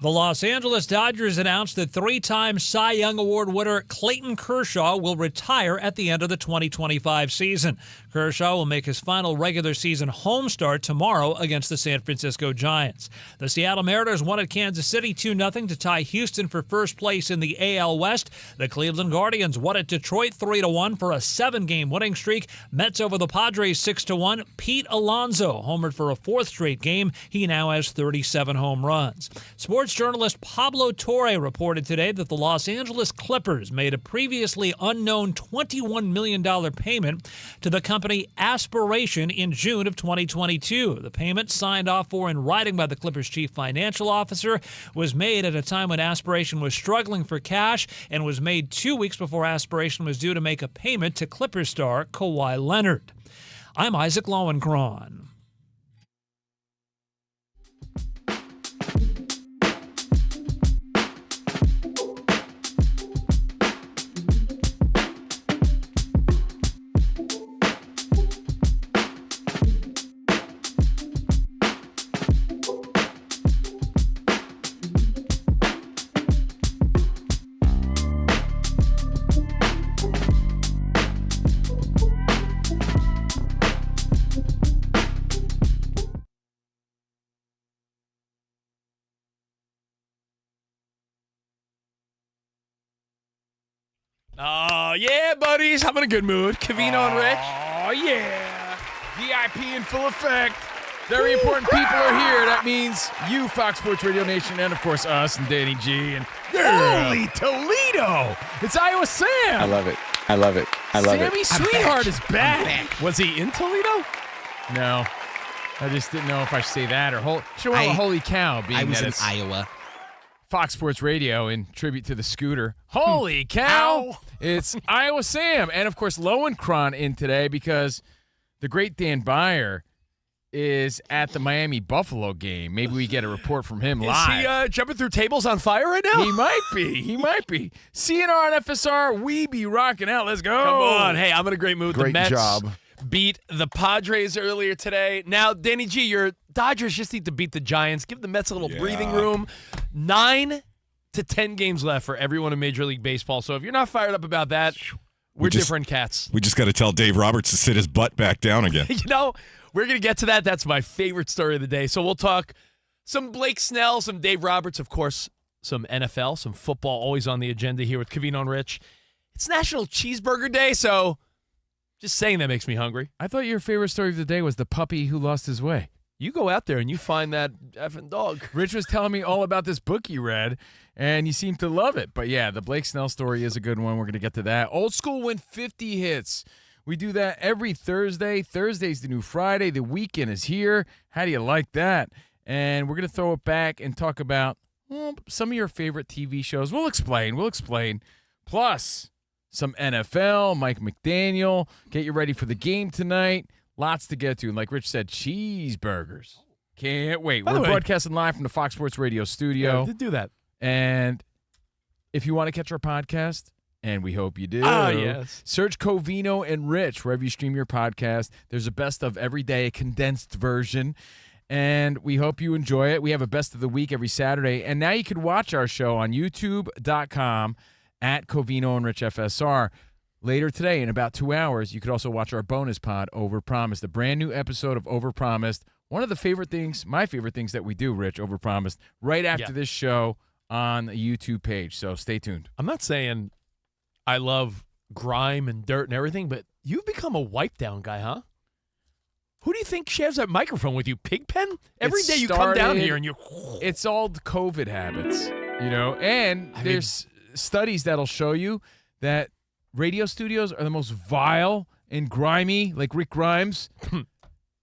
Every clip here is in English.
The Los Angeles Dodgers announced that three-time Cy Young Award winner Clayton Kershaw will retire at the end of the 2025 season. Kershaw will make his final regular season home start tomorrow against the San Francisco Giants. The Seattle Mariners won at Kansas City 2-0 to tie Houston for first place in the AL West. The Cleveland Guardians won at Detroit 3-1 for a 7-game winning streak. Mets over the Padres 6-1. Pete Alonso homered for a fourth straight game. He now has 37 home runs. Sports journalist Pablo Torre reported today that the Los Angeles Clippers made a previously unknown $21 million payment to the company Aspiration in June of 2022. The payment, signed off for in writing by the Clippers' chief financial officer, was made at a time when Aspiration was struggling for cash and was made 2 weeks before Aspiration was due to make a payment to Clippers star Kawhi Leonard. I'm Isaac Lowenkron. Oh, yeah, buddies. I'm in a good mood. Covino and Rich. Oh, yeah. VIP in full effect. Very important people are here. That means you, Fox Sports Radio Nation, and, of course, us and Danny G. And holy Toledo. It's Iowa Sam. I love it. I love it. I love Sammy it. Sweetheart is back. Was he in Toledo? No. I just didn't know if I should say that or should have a holy cow being I was that in it's Iowa. Fox Sports Radio in tribute to the scooter. Holy cow! It's Iowa Sam. And, of course, Lowenkron in today because the great Dan Byer is at the Miami-Buffalo game. Maybe we get a report from him live. Is he jumping through tables on fire right now? He might be. He might be. CNR and FSR, we be rocking out. Let's go. Come on. Hey, I'm in a great mood. Great the Mets job. beat the Padres earlier today. Now, Danny G, your Dodgers just need to beat the Giants. Give the Mets a little breathing room. 9 to 10 games left for everyone in Major League Baseball. So if you're not fired up about that, we're different cats. We just got to tell Dave Roberts to sit his butt back down again. You know, we're going to get to that. That's my favorite story of the day. So we'll talk some Blake Snell, some Dave Roberts, of course, some NFL, some football, always on the agenda here with Covino and Rich. It's National Cheeseburger Day, so just saying that makes me hungry. I thought your favorite story of the day was the puppy who lost his way. You go out there and you find that effing dog. Rich was telling me all about this book you read, and you seem to love it. But, yeah, the Blake Snell story is a good one. We're going to get to that. Old School went 50 hits. We do that every Thursday. Thursday's the new Friday. The weekend is here. How do you like that? And we're going to throw it back and talk about some of your favorite TV shows. We'll explain. Plus, some NFL, Mike McDaniel. Get you ready for the game tonight. Lots to get to. And like Rich said, cheeseburgers. Can't wait. We're broadcasting live from the Fox Sports Radio studio. Yeah, do that. And if you want to catch our podcast, and we hope you do, yes. search Covino and Rich wherever you stream your podcast. There's a best of every day, a condensed version. And we hope you enjoy it. We have a best of the week every Saturday. And now you can watch our show on youtube.com at Covino and Rich FSR. Later today, in about 2 hours, you could also watch our bonus pod, Overpromised, a brand new episode of Overpromised. One of the favorite things, my favorite things that we do, Rich, Overpromised, right after this show on the YouTube page. So stay tuned. I'm not saying I love grime and dirt and everything, but you've become a wipe down guy, huh? Who do you think shares that microphone with you? Pigpen? Every day you come down here and you... It's all the COVID habits, you know, and there's studies that'll show you that radio studios are the most vile and grimy, like Rick Grimes,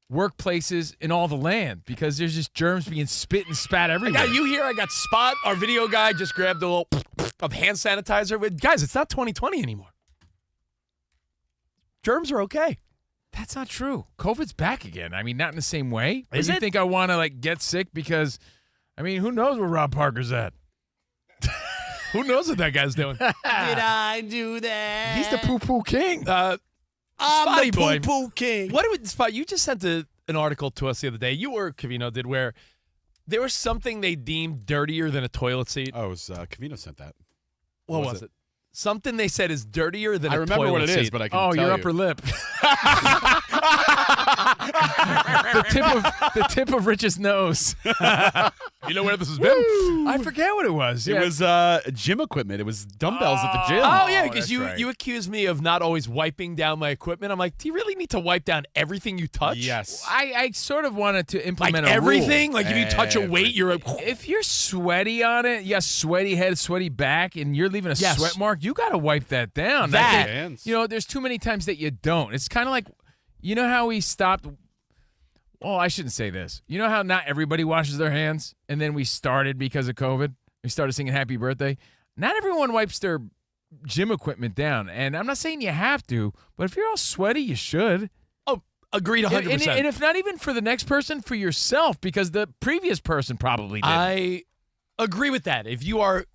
workplaces in all the land because there's just germs being spit and spat everywhere. I got you here. I got Spot, our video guy, just grabbed a little of hand sanitizer. But guys, it's not 2020 anymore. Germs are okay. That's not true. COVID's back again. I mean, not in the same way. Is you it? think I want to get sick because, I mean, who knows where Rob Parker's at? Who knows what that guy's doing? Did I do that? He's the poo-poo king. I'm Spotty the boy. poo-poo king. What would Spot? You just sent an article to us the other day. You or Covino did where There was something they deemed dirtier than a toilet seat. Oh, it was Covino sent that. What was it? Something they said is dirtier than a toilet seat. I remember what it is, but I can tell you. Your upper lip. the tip of Rich's nose. You know where this has been? I forget what it was. It was gym equipment. It was dumbbells at the gym. Oh, yeah, because that's right. you accuse me of not always wiping down my equipment. I'm like, do you really need to wipe down everything you touch? Yes. I sort of wanted to implement Like a everything? rule. Like if you touch a weight, you're If you're sweaty on it, you got sweaty head, sweaty back, and you're leaving a Yes. sweat mark, you got to wipe that down. That. Hands. There's too many times that you don't. It's kind of like, you know how we stopped. Oh, I shouldn't say this. You know how not everybody washes their hands, and then we started because of COVID. We started singing "Happy Birthday." Not everyone wipes their gym equipment down, and I'm not saying you have to, but if you're all sweaty, you should. Oh, agreed 100%. And if not even for the next person, for yourself, because the previous person probably did. I agree with that. If you're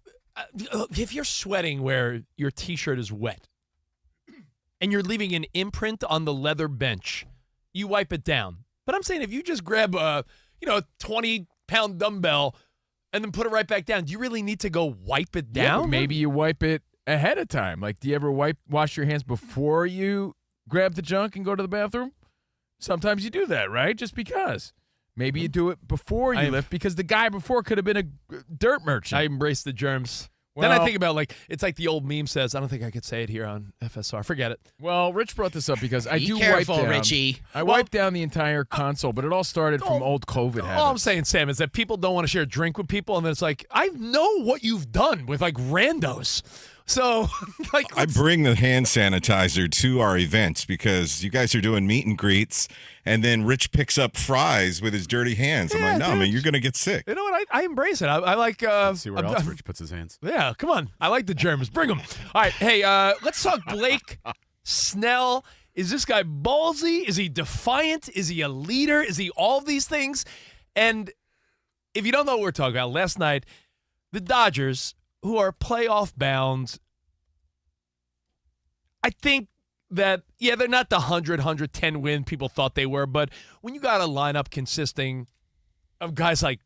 sweating where your T-shirt is wet and you're leaving an imprint on the leather bench, you wipe it down. But I'm saying if you just grab a 20-pound dumbbell and then put it right back down, do you really need to go wipe it Yeah, down? but maybe you wipe it ahead of time. Like, do you ever wash your hands before you grab the junk and go to the bathroom? Sometimes you do that, right? Just because. Maybe you do it before you lift because the guy before could have been a dirt merchant. I embrace the germs. Well, then I think about, it's like the old meme says, I don't think I could say it here on FSR. Forget it. Well, Rich brought this up because I Be do careful, wipe down. Richie. I wiped down the entire console, but it all started from old COVID habits. All I'm saying, Sam, is that people don't want to share a drink with people, and then it's like, I know what you've done with, randos. So, I bring the hand sanitizer to our events because you guys are doing meet and greets, and then Rich picks up fries with his dirty hands. I'm like, no, man, you're going to get sick. You know what? I embrace it. I like. Let's see where else Rich puts his hands. Yeah, come on. I like the germs. Bring them. All right. Hey, let's talk Blake Snell. Is this guy ballsy? Is he defiant? Is he a leader? Is he all of these things? And if you don't know what we're talking about, last night, the Dodgers, who are playoff bound, I think that, they're not the 110 win people thought they were, but when you got a lineup consisting of guys like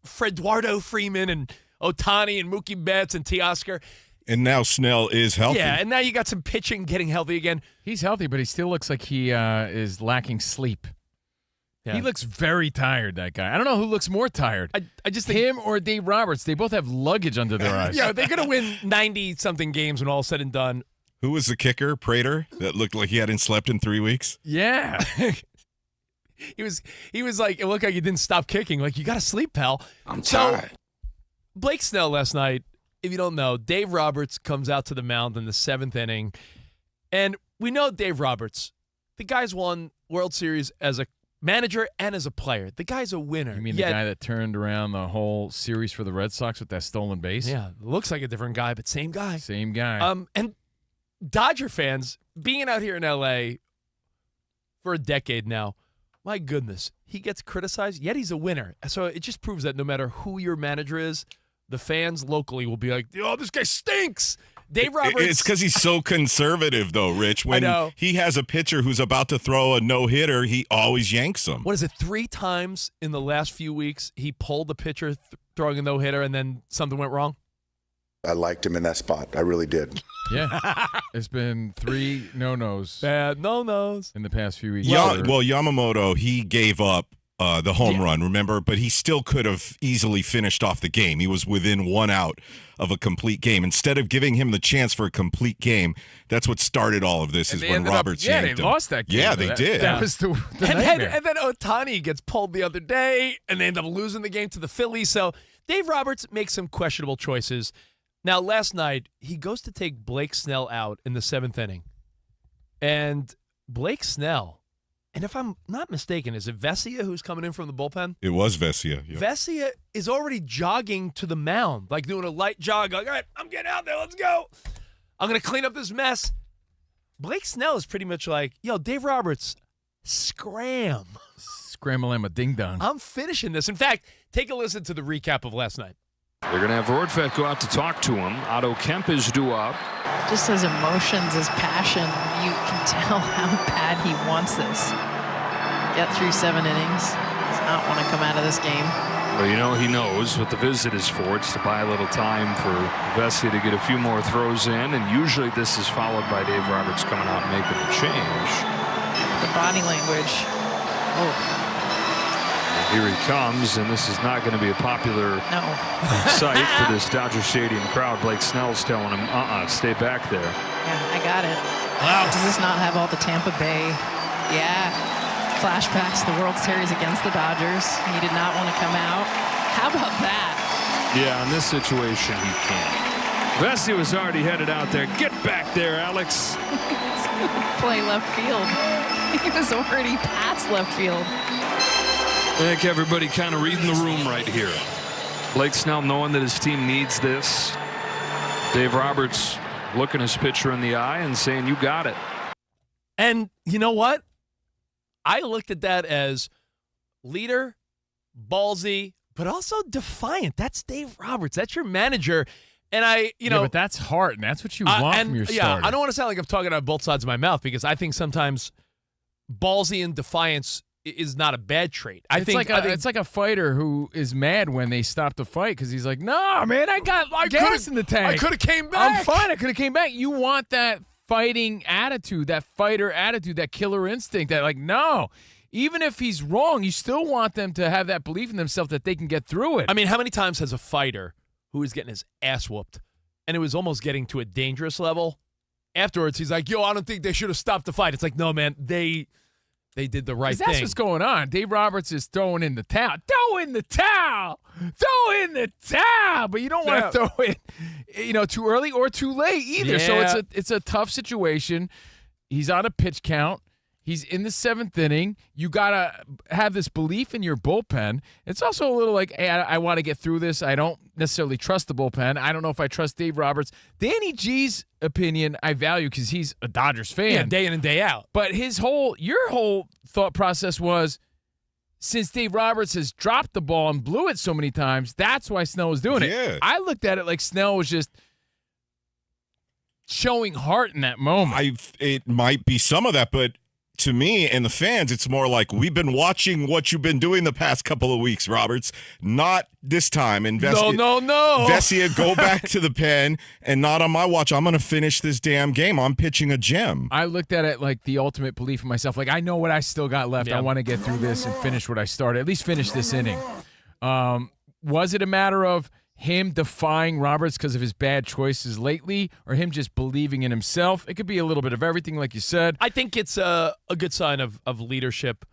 Freddwardo Freeman and Ohtani and Mookie Betts and Teoscar. And now Snell is healthy. Yeah, and now you got some pitching getting healthy again. He's healthy, but he still looks like he is lacking sleep. Yeah. He looks very tired, that guy. I don't know who looks more tired. I just think him or Dave Roberts. They both have luggage under their eyes. yeah, they're going to win 90-something games when all said and done. Who was the kicker, Prater, that looked like he hadn't slept in 3 weeks? Yeah. He was like, it looked like he didn't stop kicking. Like, you got to sleep, pal. I'm tired. Blake Snell last night, if you don't know, Dave Roberts comes out to the mound in the 7th inning. And we know Dave Roberts. The guy's won World Series as a manager and as a player. The guy's a winner. You mean the guy that turned around the whole series for the Red Sox with that stolen base? Yeah, looks like a different guy, but same guy. Same guy. And Dodger fans, being out here in L.A. for a decade now, my goodness, he gets criticized, yet he's a winner. So it just proves that no matter who your manager is, the fans locally will be like, oh, this guy stinks. Dave Roberts. It's because he's so conservative, though, Rich. When he has a pitcher who's about to throw a no-hitter, he always yanks him. What is it, 3 times in the last few weeks he pulled the pitcher throwing a no-hitter and then something went wrong? I liked him in that spot. I really did. Yeah. It's been 3 no-nos Bad no-nos. in the past few weeks. Well, Yamamoto, he gave up the home run, remember? But he still could have easily finished off the game. He was within 1 out of a complete game. Instead of giving him the chance for a complete game, that's what started all of this, is when Roberts yanked him. they lost that game. Yeah, they did. That was the nightmare. And then Ohtani gets pulled the other day, and they end up losing the game to the Phillies. So Dave Roberts makes some questionable choices. Now, last night, he goes to take Blake Snell out in the 7th inning. And Blake Snell, and if I'm not mistaken, is it Vesia who's coming in from the bullpen? It was Vesia. Yeah. Vesia is already jogging to the mound, like doing a light jog. Like, all right, I'm getting out there. Let's go. I'm going to clean up this mess. Blake Snell is pretty much like, yo, Dave Roberts, scram. Scramble-amma ding-dong. I'm finishing this. In fact, take a listen to the recap of last night. They're going to have Rortvedt go out to talk to him. Otto Kemp is due up. Just his emotions, his passion, you can tell how bad he wants this. Get through 7 innings. Does not want to come out of this game. Well, he knows what the visit is for. It's to buy a little time for Vesey to get a few more throws in, and usually this is followed by Dave Roberts coming out and making the change. The body language. Oh. Here he comes, and this is not going to be a popular sight for this Dodger Stadium crowd. Blake Snell's telling him, stay back there. Yeah, I got it. Wow. Does this not have all the Tampa Bay? Yeah. Flashbacks to the World Series against the Dodgers. He did not want to come out. How about that? Yeah, in this situation, he can't. Vesey was already headed out there. Get back there, Alex. He's going to play left field. He was already past left field. I think everybody kind of reading the room right here. Blake Snell knowing that his team needs this. Dave Roberts looking his pitcher in the eye and saying, you got it. And you know what? I looked at that as leader, ballsy, but also defiant. That's Dave Roberts. That's your manager. And but that's heart, and that's what you want from your starter. I don't want to sound like I'm talking out of both sides of my mouth, because I think sometimes ballsy and defiance is not a bad trait. It's like a fighter who is mad when they stop the fight because he's like, "No, man, I got gas in the tank. I could have came back. I'm fine. I could have came back." You want that fighting attitude, that fighter attitude, that killer instinct. That no, even if he's wrong, you still want them to have that belief in themselves that they can get through it. I mean, how many times has a fighter who is getting his ass whooped and it was almost getting to a dangerous level, afterwards he's like, "Yo, I don't think they should have stopped the fight." It's like, no, man, they did the right thing. That's what's going on. Dave Roberts is throwing in the towel. Throw in the towel. Throw in the towel. But you don't want to throw it, too early or too late either. Yeah. So it's a tough situation. He's on a pitch count. He's in the 7th inning. You got to have this belief in your bullpen. It's also a little like, hey, I want to get through this. I don't necessarily trust the bullpen. I don't know if I trust Dave Roberts. Danny G's opinion I value because he's a Dodgers fan. Yeah, day in and day out. But your whole thought process was, since Dave Roberts has dropped the ball and blew it so many times, that's why Snell was doing it. I looked at it like Snell was just showing heart in that moment. It might be some of that, but to me and the fans, it's more like we've been watching what you've been doing the past couple of weeks, Roberts. Not this time. No. Vesia, go back to the pen, and not on my watch. I'm going to finish this damn game. I'm pitching a gem. I looked at it like the ultimate belief in myself. Like, I know what I still got left. I want to get through this and finish what I started. At least finish this inning. Was it a matter of him defying Roberts because of his bad choices lately, or him just believing in himself? It could be a little bit of everything, like you said. I think it's a good sign of leadership,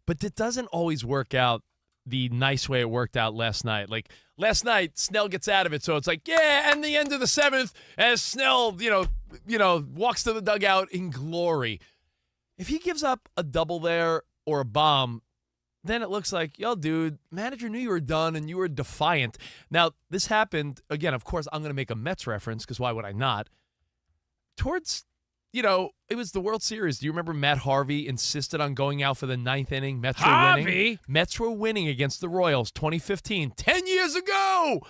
but it doesn't always work out the nice way it worked out last night. Like, last night, Snell gets out of it, so it's like, and the end of the 7th, as Snell, walks to the dugout in glory. If he gives up a double there or a bomb, then it looks like, yo, dude, manager knew you were done and you were defiant. Now, this happened, again, of course, I'm going to make a Mets reference because why would I not? Towards, it was the World Series. Do you remember Matt Harvey insisted on going out for the 9th inning? Mets were winning. Mets were winning against the Royals, 2015, 10 years ago.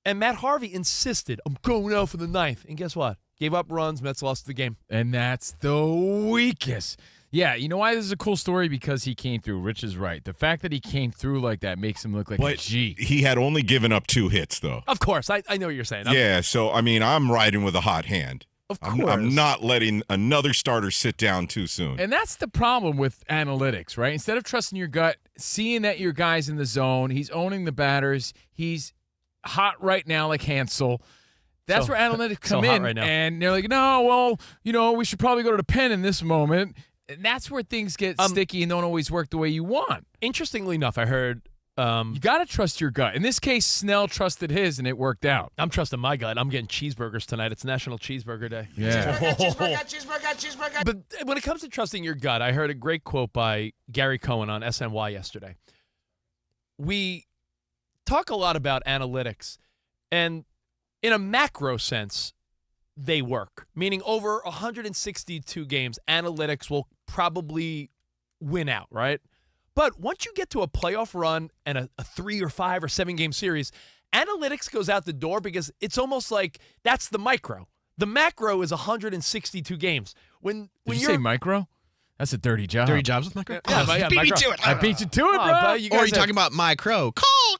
And Matt Harvey insisted, I'm going out for the 9th. And guess what? Gave up runs. Mets lost the game. And that's the weakest. Yeah, you know why this is a cool story? Because he came through. Rich is right. The fact that he came through like that makes him look like a G. He had only given up 2 hits, though. Of course. I know what you're saying. So, I'm riding with a hot hand. Of course. I'm not letting another starter sit down too soon. And that's the problem with analytics, right? Instead of trusting your gut, seeing that your guy's in the zone, he's owning the batters, he's hot right now like Hansel. That's where analytics come in, right now. And they're like, no, well, we should probably go to the pen in this moment. And that's where things get sticky and don't always work the way you want. Interestingly enough, I heard you got to trust your gut. In this case, Snell trusted his, and it worked out. I'm trusting my gut. I'm getting cheeseburgers tonight. It's National Cheeseburger Day. Yeah. Cheeseburger. But when it comes to trusting your gut, I heard a great quote by Gary Cohen on SNY yesterday. We talk a lot about analytics, and in a macro sense, they work. Meaning over 162 games, analytics will probably win out, right? But once you get to a playoff run and a 3 or 5 or 7 game series, analytics goes out the door because it's almost like that's the micro. The macro is 162 games. Did you say micro? That's a dirty job. Dirty jobs with micro? Yeah, beat me to it. I beat you to it, bro. Or are you talking about micro? Call.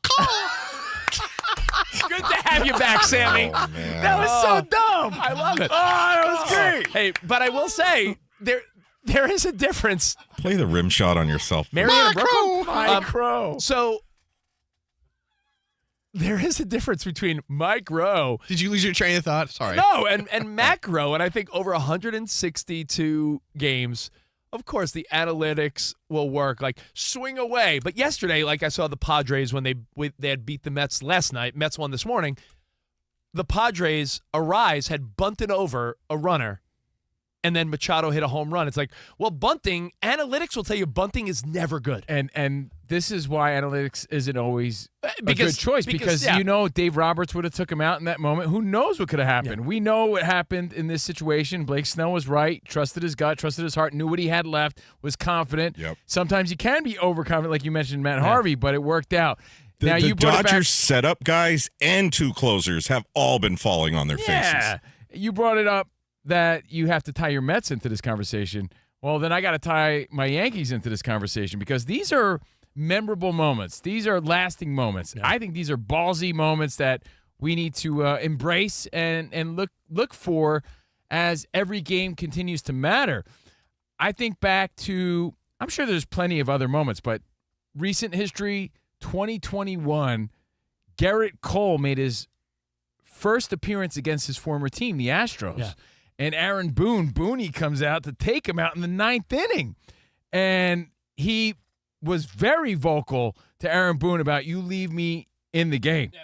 Good to have you back, Sammy. Oh, man. That was so dumb. I love it. Oh, that was great. Hey, but I will say there is a difference. Play the rim shot on yourself. Marion Brooklyn. Micro. So there is a difference between Mike Rowe. Did you lose your train of thought? Sorry. No, and Mac Rowe, and I think over 162 games. Of course, the analytics will work. Like, swing away. But yesterday, like I saw the Padres when they had beat the Mets last night. Mets won this morning. The Padres, Arise, had bunted over a runner, and then Machado hit a home run. It's like, well, bunting, analytics will tell you bunting is never good. And this is why analytics isn't always a Because- good choice because, because yeah. Dave Roberts would have took him out in that moment. Who knows what could have happened? Yeah. We know what happened in this situation. Blake Snell was right, trusted his gut, trusted his heart, knew what he had left, was confident. Yep. Sometimes you can be overconfident, like you mentioned, Matt Harvey, but it worked out. The you brought it back- Dodgers setup guys and 2 closers have all been falling on their faces. You brought it up that you have to tie your Mets into this conversation. Well, then I got to tie my Yankees into this conversation because these are memorable moments. These are lasting moments. Yeah. I think these are ballsy moments that we need to embrace and look for as every game continues to matter. I think back to, I'm sure there's plenty of other moments, but recent history, 2021, Garrett Cole made his first appearance against his former team, the Astros. Yeah. And Aaron Boone comes out to take him out in the 9th inning. And he was very vocal to Aaron Boone about, you leave me in the game. Yeah,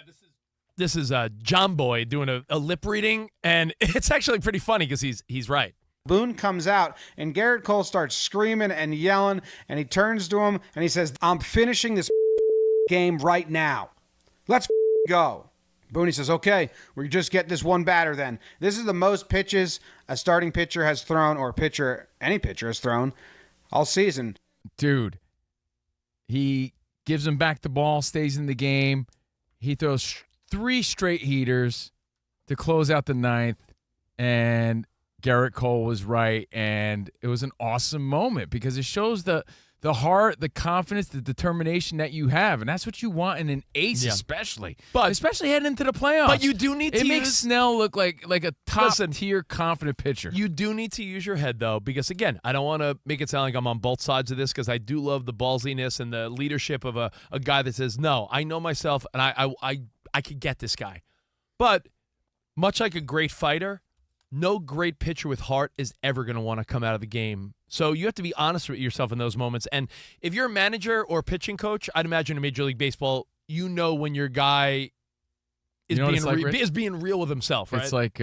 this is John Boy doing a lip reading, and it's actually pretty funny because he's right. Boone comes out, and Garrett Cole starts screaming and yelling, and he turns to him, and he says, I'm finishing this game right now. Let's go. Boone says, okay, we just get this one batter then. This is the most pitches a starting pitcher has thrown, or any pitcher has thrown, all season. Dude, he gives him back the ball, stays in the game. He throws 3 straight heaters to close out the 9th, and Garrett Cole was right, and it was an awesome moment because it shows the heart, the confidence, the determination that you have, and that's what you want in an ace, especially heading into the playoffs. But you do need to It makes Snell look like a top-tier confident pitcher. You do need to use your head, though, because, again, I don't want to make it sound like I'm on both sides of this because I do love the ballsiness and the leadership of a guy that says, no, I know myself, and I could get this guy. But much like a great fighter, no great pitcher with heart is ever going to want to come out of the game. So you have to be honest with yourself in those moments. And if you're a manager or pitching coach, I'd imagine in Major League Baseball, you know when your guy is being real with himself, right? It's like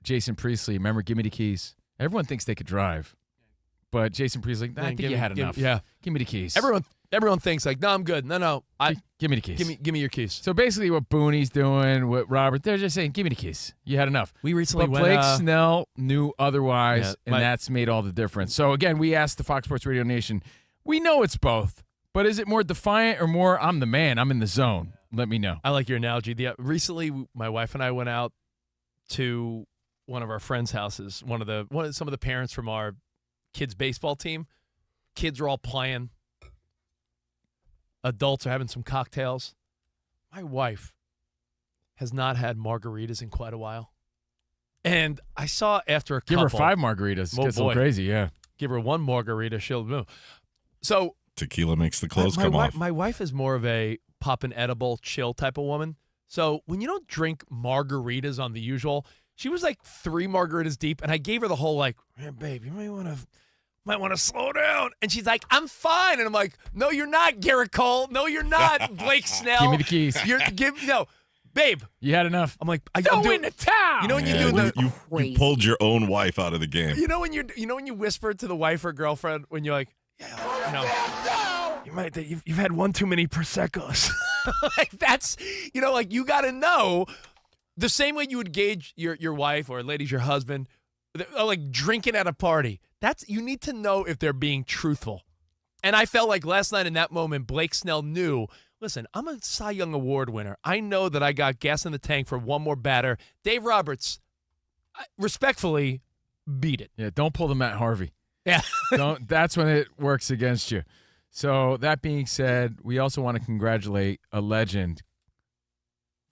Jason Priestley. Remember, give me the keys. Everyone thinks they could drive, but Jason Priestley, I think you had enough. Give me the keys. Everyone thinks like, no, I'm good. No, give me the keys. Give me your keys. So basically, what Booney's doing, what Robert, they're just saying, give me the keys. You had enough. We recently but Blake Snell knew otherwise, and that's made all the difference. So again, we asked the Fox Sports Radio Nation. We know it's both, but is it more defiant or more? I'm the man. I'm in the zone. Let me know. I like your analogy. Recently, my wife and I went out to one of our friends' houses. Some of the parents from our kids' baseball team. Kids are all playing. Adults are having some cocktails. My wife has not had margaritas in quite a while. And I saw after a couple. Give her 5 margaritas. It gets a little crazy, yeah. Give her 1 margarita, she'll move. So tequila makes the clothes come off. My wife is more of a pop and edible, chill type of woman. So when you don't drink margaritas on the usual, she was like 3 margaritas deep, and I gave her the whole like, hey, babe, you might want to slow down. And she's like, I'm fine. And I'm like, no, you're not, Garrett Cole. No, you're not, Blake Snell. Give me the keys. Babe. You had enough. I'm like, I'm doing the town. You know when you pulled your own wife out of the game. You know when you whisper to the wife or girlfriend when you're like, you've had 1 too many Prosecco's. Like that's, like you got to know the same way you would gauge your wife or ladies, your husband, like drinking at a party. You need to know if they're being truthful. And I felt like last night in that moment, Blake Snell knew, listen, I'm a Cy Young Award winner. I know that I got gas in the tank for 1 more batter. Dave Roberts, respectfully, beat it. Yeah, don't pull the Matt Harvey. Yeah. That's when it works against you. So that being said, we also want to congratulate a legend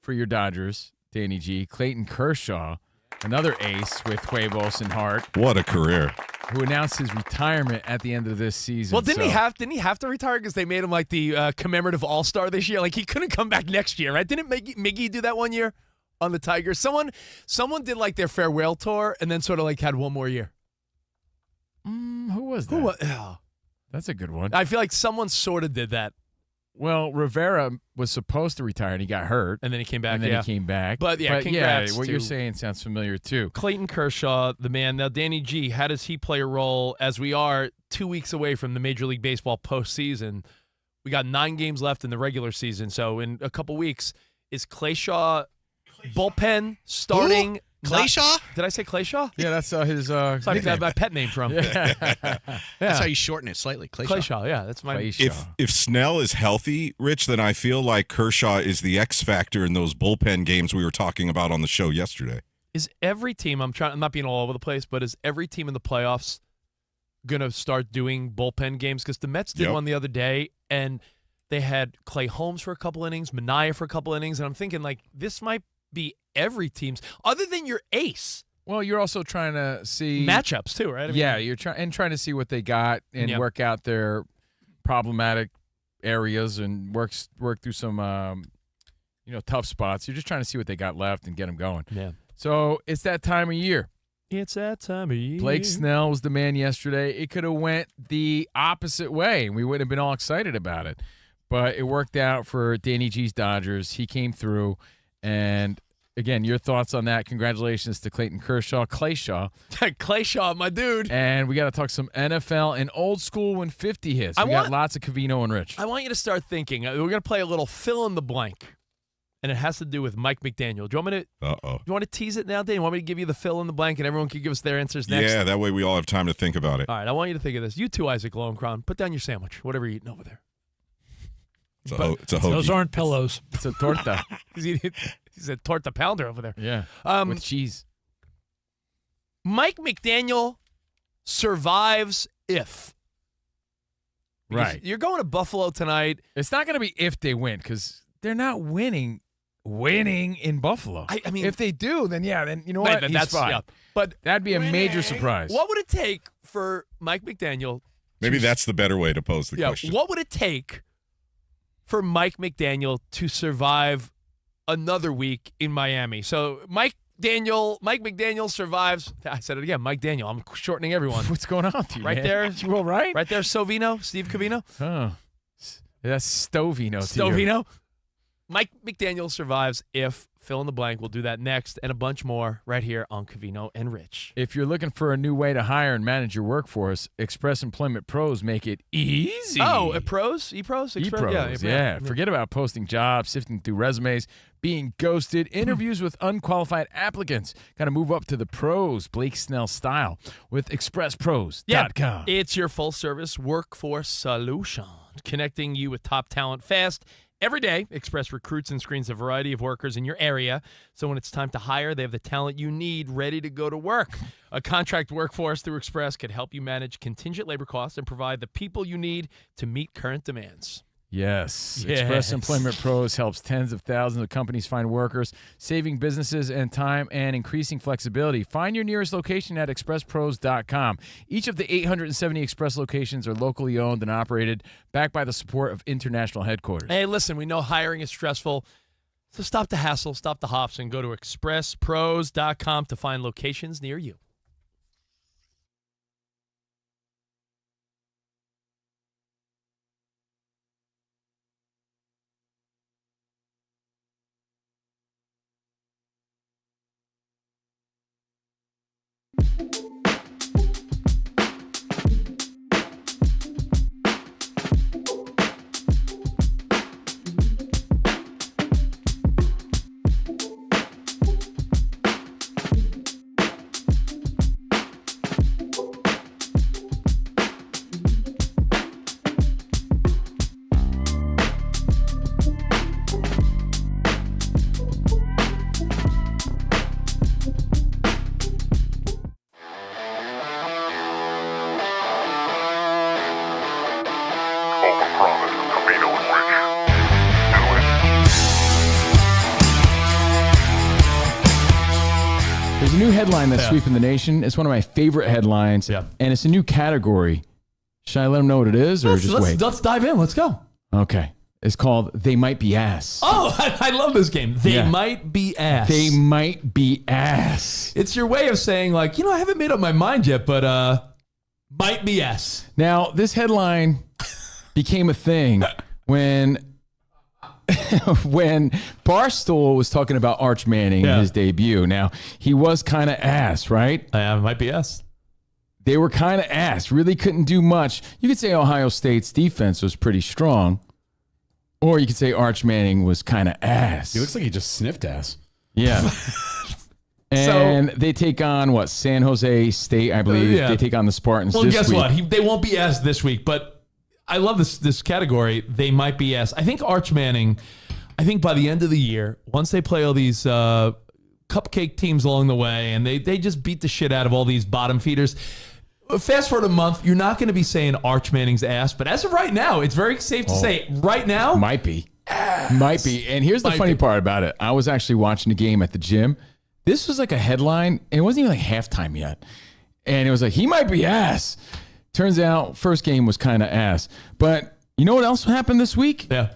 for your Dodgers, Danny G, Clayton Kershaw, another ace with huevos and heart. What a career. Who announced his retirement at the end of this season. Well, didn't he have to retire because they made him like the commemorative All-Star this year? Like he couldn't come back next year, right? Didn't Miggy do that one year on the Tigers? Someone did like their farewell tour and then sort of like had one more year. Who was that? That's a good one. I feel like someone sort of did that. Well, Rivera was supposed to retire, and he got hurt. And then he came back, And then he came back. But congrats what to you're saying sounds familiar, too. Clayton Kershaw, the man. Now, Danny G, how does he play a role as we are 2 weeks away from the Major League Baseball postseason? We got 9 games left in the regular season, so in a couple weeks, is Kershaw bullpen starting? Kershaw? Did I say Kershaw? Yeah, that's his That's my pet name from. Yeah. That's how you shorten it slightly. Kershaw, yeah, that's my. If Snell is healthy, Rich, then I feel like Kershaw is the X factor in those bullpen games we were talking about on the show yesterday. Is every team? I'm not being all over the place, but is every team in the playoffs gonna start doing bullpen games? Because the Mets did one the other day, and they had Clay Holmes for a couple innings, Minaya for a couple innings, and I'm thinking like this might be every team's, other than your ace. Well, you're also trying to see matchups too, right? You're trying to see what they got and work out their problematic areas and work through some tough spots. You're just trying to see what they got left and get them going. Yeah. So it's that time of year. It's that time of year. Blake Snell was the man yesterday. It could have went the opposite way, and we wouldn't have been all excited about it. But it worked out for Danny G's Dodgers. He came through. And, again, your thoughts on that. Congratulations to Clayton Kershaw. Kershaw, my dude. And we got to talk some NFL and old school when 50 hits. We got lots of Covino and Rich. I want you to start thinking. We're going to play a little fill in the blank. And it has to do with Mike McDaniel. Do you want me to Uh-oh. You want to tease it now, Dan? You want me to give you the fill in the blank and everyone can give us their answers next? Yeah, that way we all have time to think about it. All right, I want you to think of this. You too, Isaac Lowenkron. Put down your sandwich, whatever you're eating over there. It's a hoagie. Those aren't pillows. It's a torta. He's a torta pounder over there. Yeah, with cheese. Mike McDaniel survives if. Right. You're going to Buffalo tonight. It's not going to be if they win because they're not winning in Buffalo. I mean, if they do, then you know what? He's fine. Yeah. But that'd be a major surprise. What would it take for Mike McDaniel? Maybe that's the better way to pose the question. What would it take for Mike McDaniel to survive another week in Miami? So Mike McDaniel survives. I said it again, Mike Daniel. I'm shortening everyone. What's going on with you, right man? there? You all right? Right there, Steve Covino. Oh, that's Stovino. Stovino. Mike McDaniel survives if, fill in the blank. We'll do that next and a bunch more right here on Covino and Rich. If you're looking for a new way to hire and manage your workforce, Express Employment Pros make it easy. Oh, ePros? ePros? Yeah. Forget about posting jobs, sifting through resumes, being ghosted, interviews with unqualified applicants. Got to move up to the pros, Blake Snell style, with ExpressPros.com. It's your full-service workforce solution, connecting you with top talent fast. Every day, Express recruits and screens a variety of workers in your area. So when it's time to hire, they have the talent you need ready to go to work. A contract workforce through Express could help you manage contingent labor costs and provide the people you need to meet current demands. Yes. Express Employment Pros helps tens of thousands of companies find workers, saving businesses and time and increasing flexibility. Find your nearest location at expresspros.com. Each of the 870 Express locations are locally owned and operated, backed by the support of international headquarters. Hey, listen, we know hiring is stressful, so stop the hassle, stop the hops, and go to expresspros.com to find locations near you. promise. Covino and Rich. Do it. There's a new headline that's sweeping the nation. It's one of my favorite headlines, and it's a new category. Should I let them know what it is, or just wait? Let's dive in. Let's go. Okay. It's called They Might Be Ass. Oh, I love this game. They might be ass. They might be ass. It's your way of saying, like, I haven't made up my mind yet, but might be ass. Now, this headline became a thing when Barstool was talking about Arch Manning in his debut. Now, he was kind of ass, right? Might be ass. They were kind of ass. Really couldn't do much. You could say Ohio State's defense was pretty strong. Or you could say Arch Manning was kind of ass. He looks like he just sniffed ass. Yeah. And they take on, San Jose State, I believe. They take on the Spartans this week. Well, guess what? They won't be ass this week, but I love this category. They might be ass. I think Arch Manning, by the end of the year, once they play all these cupcake teams along the way, and they just beat the shit out of all these bottom feeders, fast forward a month, you're not going to be saying Arch Manning's ass, but as of right now, it's very safe to say right now. Might be. Might be. And here's the funny part about it. I was actually watching the game at the gym. This was like a headline, and it wasn't even like halftime yet. And it was like, he might be ass. Turns out, first game was kind of ass. But you know what else happened this week? Yeah.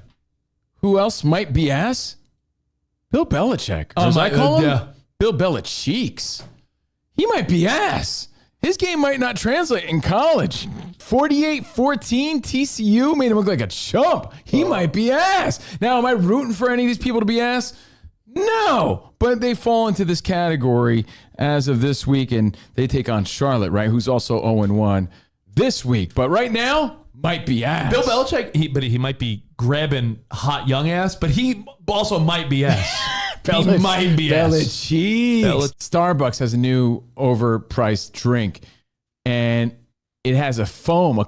Who else might be ass? Bill Belichick. As I call him? Yeah. Bill Belichick's. He might be ass. His game might not translate in college. 48-14, TCU made him look like a chump. He might be ass. Now, am I rooting for any of these people to be ass? No, but they fall into this category as of this week, and they take on Charlotte, right, who's also 0-1 this week. But right now, might be ass. Bill Belichick, he might be grabbing hot young ass, but he also might be ass. He might be ass. Starbucks has a new overpriced drink, and it has a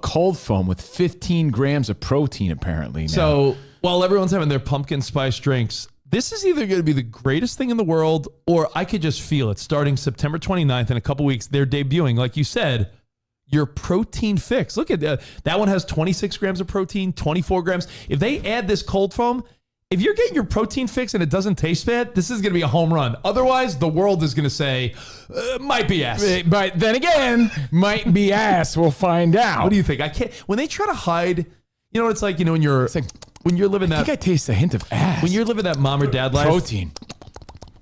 cold foam with 15 grams of protein apparently now. So while everyone's having their pumpkin spice drinks, this is either going to be the greatest thing in the world, or I could just feel it. Starting September 29th in a couple weeks, they're debuting, like you said, your protein fix. Look at that. That one has 26 grams of protein, 24 grams. If they add this cold foam, if you're getting your protein fix and it doesn't taste bad, this is going to be a home run. Otherwise, the world is going to say, might be ass. But then again, might be ass. We'll find out. What do you think? I can't. When they try to hide, you know what it's like, when you're living that. I think I taste a hint of ass. When you're living that mom or dad life. Protein.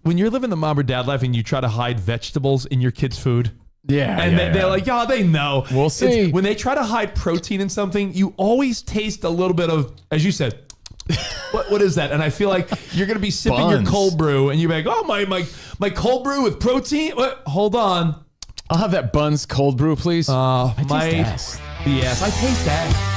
When you're living the mom or dad life and you try to hide vegetables in your kids' food. Yeah. And they're like, they know. We'll see. When they try to hide protein in something, you always taste a little bit of, as you said, what is that? And I feel like you're going to be sipping your cold brew and you're like, oh, my cold brew with protein? What? Hold on. I'll have that Buns cold brew, please. I taste ass. I taste that.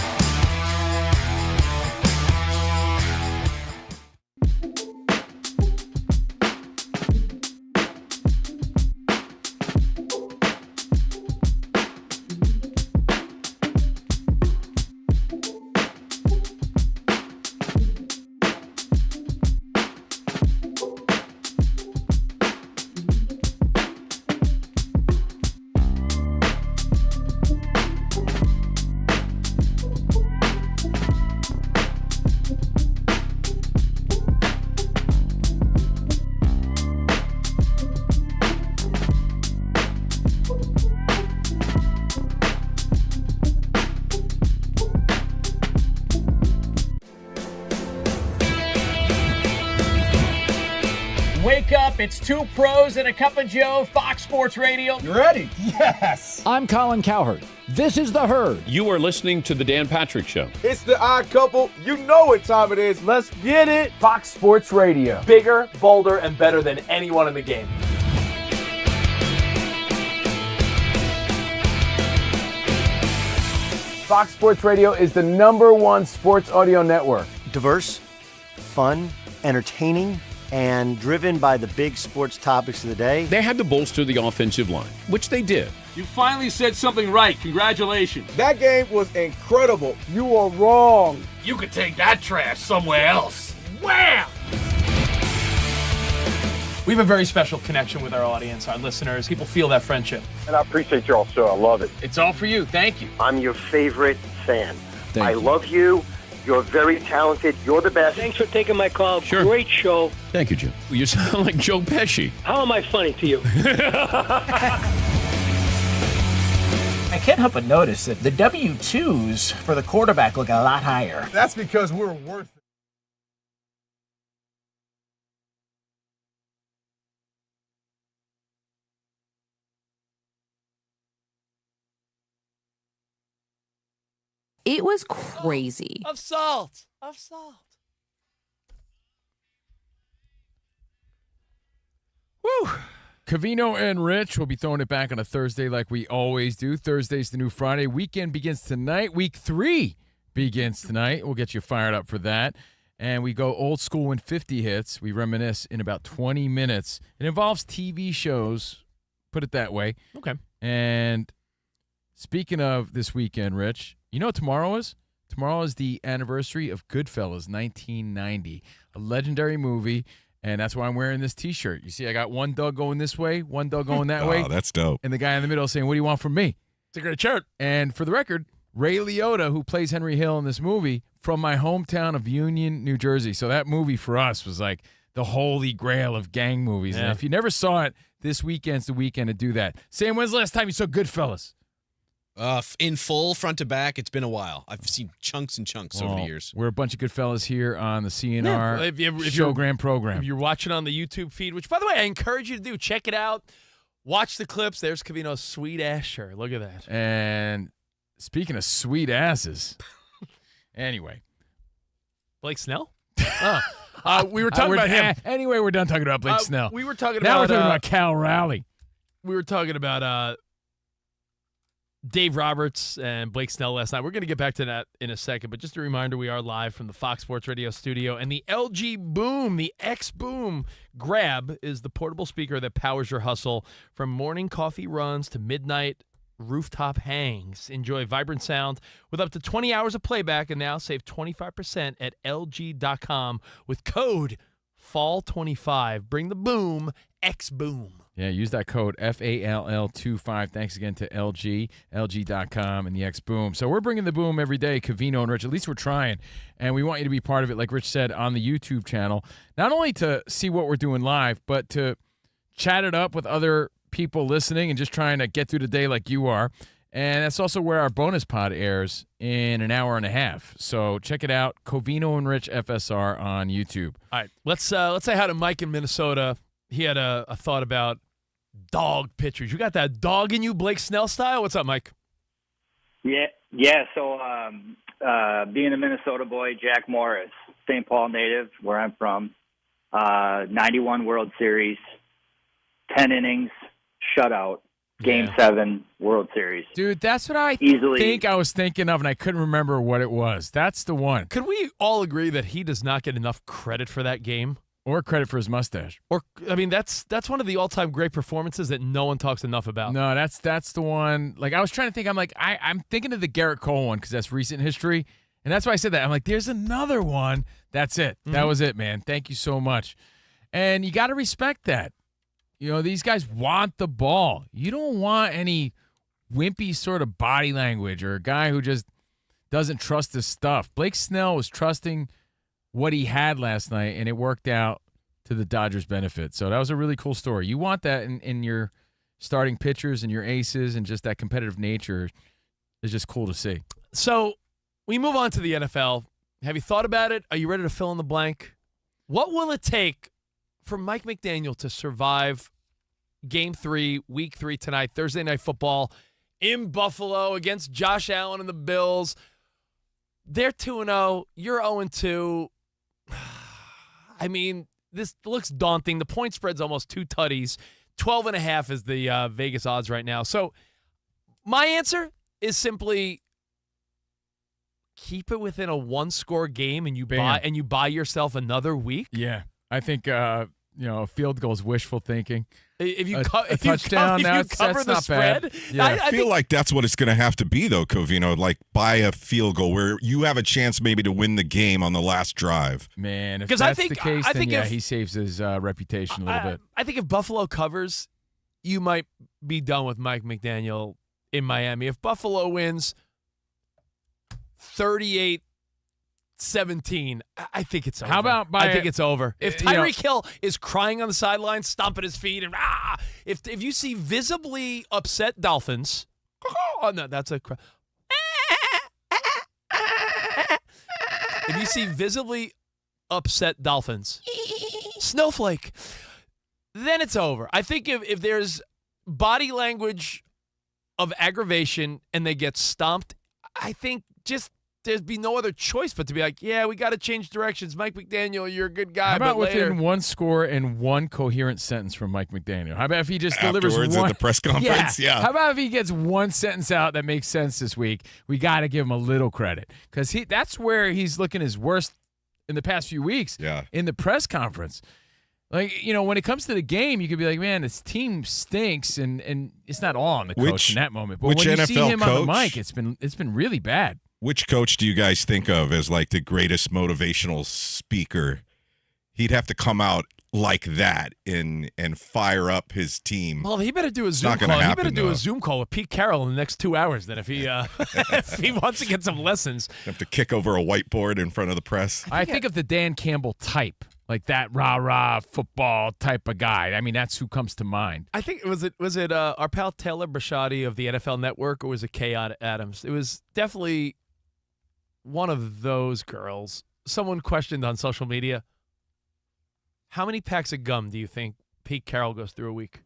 Wake up, it's two pros and a cup of Joe, Fox Sports Radio. You ready? Yes. I'm Colin Cowherd. This is The Herd. You are listening to The Dan Patrick Show. It's the odd couple. You know what time it is. Let's get it. Fox Sports Radio. Bigger, bolder, and better than anyone in the game. Fox Sports Radio is the #1 sports audio network. Diverse, fun, entertaining, and driven by the big sports topics of the day. They had to bolster the offensive line, which they did. You finally said something right. Congratulations. That game was incredible. You are wrong. You could take that trash somewhere else. Wham! We have a very special connection with our audience, our listeners. People feel that friendship. And I appreciate y'all, so I love it. It's all for you. Thank you. I'm your favorite fan. Thank I you. love you. You're very talented. You're the best. Thanks for taking my call. Sure. Great show. Thank you, Jim. You sound like Joe Pesci. How am I funny to you? I can't help but notice that the W-2s for the quarterback look a lot higher. That's because we're worth it. It was crazy. Of salt. Woo! Covino and Rich will be throwing it back on a Thursday like we always do. Thursday's the new Friday. Weekend begins tonight. Week 3 begins tonight. We'll get you fired up for that. And we go old school when 50 hits. We reminisce in about 20 minutes. It involves TV shows, put it that way. Okay. And speaking of this weekend, Rich, you know what tomorrow is? Tomorrow is the anniversary of Goodfellas, 1990, a legendary movie. And that's why I'm wearing this T-shirt. You see, I got one dog going this way, one dog going that way. Oh, that's dope. And the guy in the middle saying, "What do you want from me?" It's a great shirt. And for the record, Ray Liotta, who plays Henry Hill in this movie, from my hometown of Union, New Jersey. So that movie for us was like the holy grail of gang movies. Yeah. And if you never saw it, this weekend's the weekend to do that. Sam, when's the last time you saw Goodfellas? In full, front to back, it's been a while. I've seen chunks and chunks over the years. We're a bunch of good fellas here on the CNR Showgram program. If you're watching on the YouTube feed, which, by the way, I encourage you to do, check it out. Watch the clips. There's Covino's sweet ass shirt. Look at that. And speaking of sweet asses, anyway. Blake Snell? We were talking about him. Anyway, we're done talking about Blake Snell. We were talking now about... we're talking about Cal Raleigh. We were talking about... Dave Roberts and Blake Snell last night. We're going to get back to that in a second, but just a reminder, we are live from the Fox Sports Radio studio, and the LG Boom, the X Boom Grab is the portable speaker that powers your hustle from morning coffee runs to midnight rooftop hangs. Enjoy vibrant sound with up to 20 hours of playback, and now save 25% at LG.com with code FALL25. Bring the boom, X Boom. Yeah, use that code FALL25. Thanks again to LG, LG.com, and the X Boom. So we're bringing the boom every day, Covino and Rich. At least we're trying, and we want you to be part of it, like Rich said, on the YouTube channel. Not only to see what we're doing live, but to chat it up with other people listening and just trying to get through the day like you are. And that's also where our bonus pod airs in an hour and a half. So check it out, Covino and Rich FSR on YouTube. All right, let's say hi to Mike in Minnesota. He had a thought about dog pitchers. You got that dog in you, Blake Snell style? What's up, Mike? Yeah. So being a Minnesota boy, Jack Morris, St. Paul native, where I'm from, 91 World Series, 10 innings, shutout, Game 7 World Series. Dude, that's what I think I was thinking of, and I couldn't remember what it was. That's the one. Could we all agree that he does not get enough credit for that game? Or credit for his mustache. Or, I mean, that's one of the all-time great performances that no one talks enough about. No, that's the one. Like, I was trying to think. I'm like, I'm thinking of the Garrett Cole one because that's recent history. And that's why I said that. I'm like, there's another one. That's it. That was it, man. Thank you so much. And you got to respect that. You know, these guys want the ball. You don't want any wimpy sort of body language or a guy who just doesn't trust his stuff. Blake Snell was trusting what he had last night, and it worked out to the Dodgers' benefit. So that was a really cool story. You want that in your starting pitchers and your aces, and just that competitive nature is just cool to see. So we move on to the NFL. Have you thought about it? Are you ready to fill in the blank? What will it take for Mike McDaniel to survive Game 3, Week 3 tonight, Thursday Night Football in Buffalo against Josh Allen and the Bills? They're 2-0. You're 0-2. I mean, this looks daunting. The point spread's almost 2 tutties. 12.5 is the Vegas odds right now. So my answer is simply keep it within a 1-score game, and you buy yourself another week. Yeah, I think a field goal is wishful thinking. If you cover the spread, yeah. I feel like that's what it's going to have to be, though, Covino, like buy a field goal where you have a chance maybe to win the game on the last drive. Man, if that's the case, then he saves his reputation a little bit. I think if Buffalo covers, you might be done with Mike McDaniel in Miami. If Buffalo wins 38-13 17. I think it's over. How about I think it's over. If Tyreek Hill is crying on the sideline, stomping his feet, and if you see visibly upset Dolphins, oh no, that's a cry. If you see visibly upset Dolphins, snowflake, then it's over. I think if there's body language of aggravation and they get stomped, I think just there'd be no other choice but to be like, yeah, we got to change directions. Mike McDaniel, you're a good guy. How about but later, within one score and one coherent sentence from Mike McDaniel? How about if he just delivers Afterwards one at the press conference? Yeah. How about if he gets one sentence out that makes sense this week? We got to give him a little credit because that's where he's looking his worst in the past few weeks. Yeah. In the press conference. Like, when it comes to the game, you could be like, man, this team stinks, and it's not all on the coach in that moment. But when you see him on the mic, it's been really bad. Which coach do you guys think of as like the greatest motivational speaker? He'd have to come out like that and fire up his team. Well, he better do a Zoom call. He better do a Zoom call with Pete Carroll in the next 2 hours. Then if he if he wants to get some lessons, have to kick over a whiteboard in front of the press. I think of the Dan Campbell type. Like that rah-rah football type of guy. I mean, that's who comes to mind. I think was it our pal Taylor Brashadi of the NFL Network, or was it Kay Adams? It was definitely one of those girls. Someone questioned on social media, how many packs of gum do you think Pete Carroll goes through a week?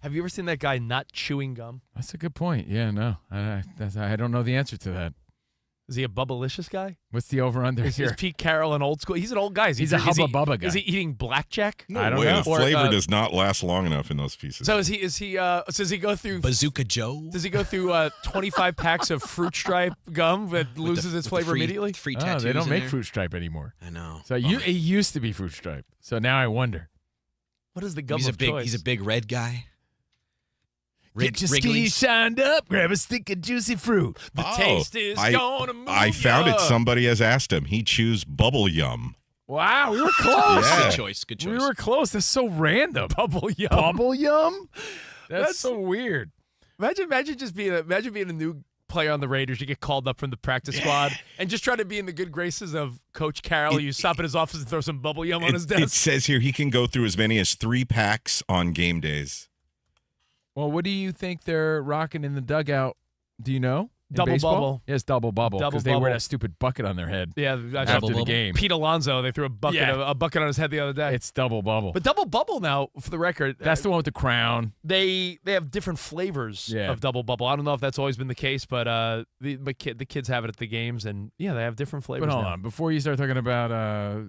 Have you ever seen that guy not chewing gum? That's a good point. Yeah, no. I don't know the answer to that. Is he a Bubblicious guy? What's the over-under here? Is Pete Carroll an old school? He's an old guy. He's a Hubba Bubba guy. Is he eating blackjack? I don't know. The flavor does not last long enough in those pieces. So does he go through Bazooka Joe? Does he go through 25 packs of Fruit Stripe gum that loses its flavor immediately? Free tattoos. They don't make there? Fruit Stripe anymore. I know. So it used to be Fruit Stripe. So now I wonder. What is the gum He's of choice? He's a big red guy. Get your skis shined up, grab a stick of juicy fruit. The taste is gonna move I found ya. it. Somebody has asked him. He chews bubble yum. Wow, we were close. Yeah. Good choice. Good choice. We were close. That's so random. Bubble yum. Bubble yum? That's so weird. Imagine being a new player on the Raiders. You get called up from the practice squad and just try to be in the good graces of Coach Carroll. You stop at his office and throw some bubble yum on his desk. It says here he can go through as many as 3 packs on game days. Well, what do you think they're rocking in the dugout? Do you know? Double bubble. Yes, double bubble. Because they wear that stupid bucket on their head. Yeah, after the game. Pete Alonso, they threw a bucket on his head the other day. It's double bubble. But double bubble now, for the record, that's the one with the crown. They have different flavors of double bubble. I don't know if that's always been the case, but the kids have it at the games, and they have different flavors. But hold now. on, before you start talking about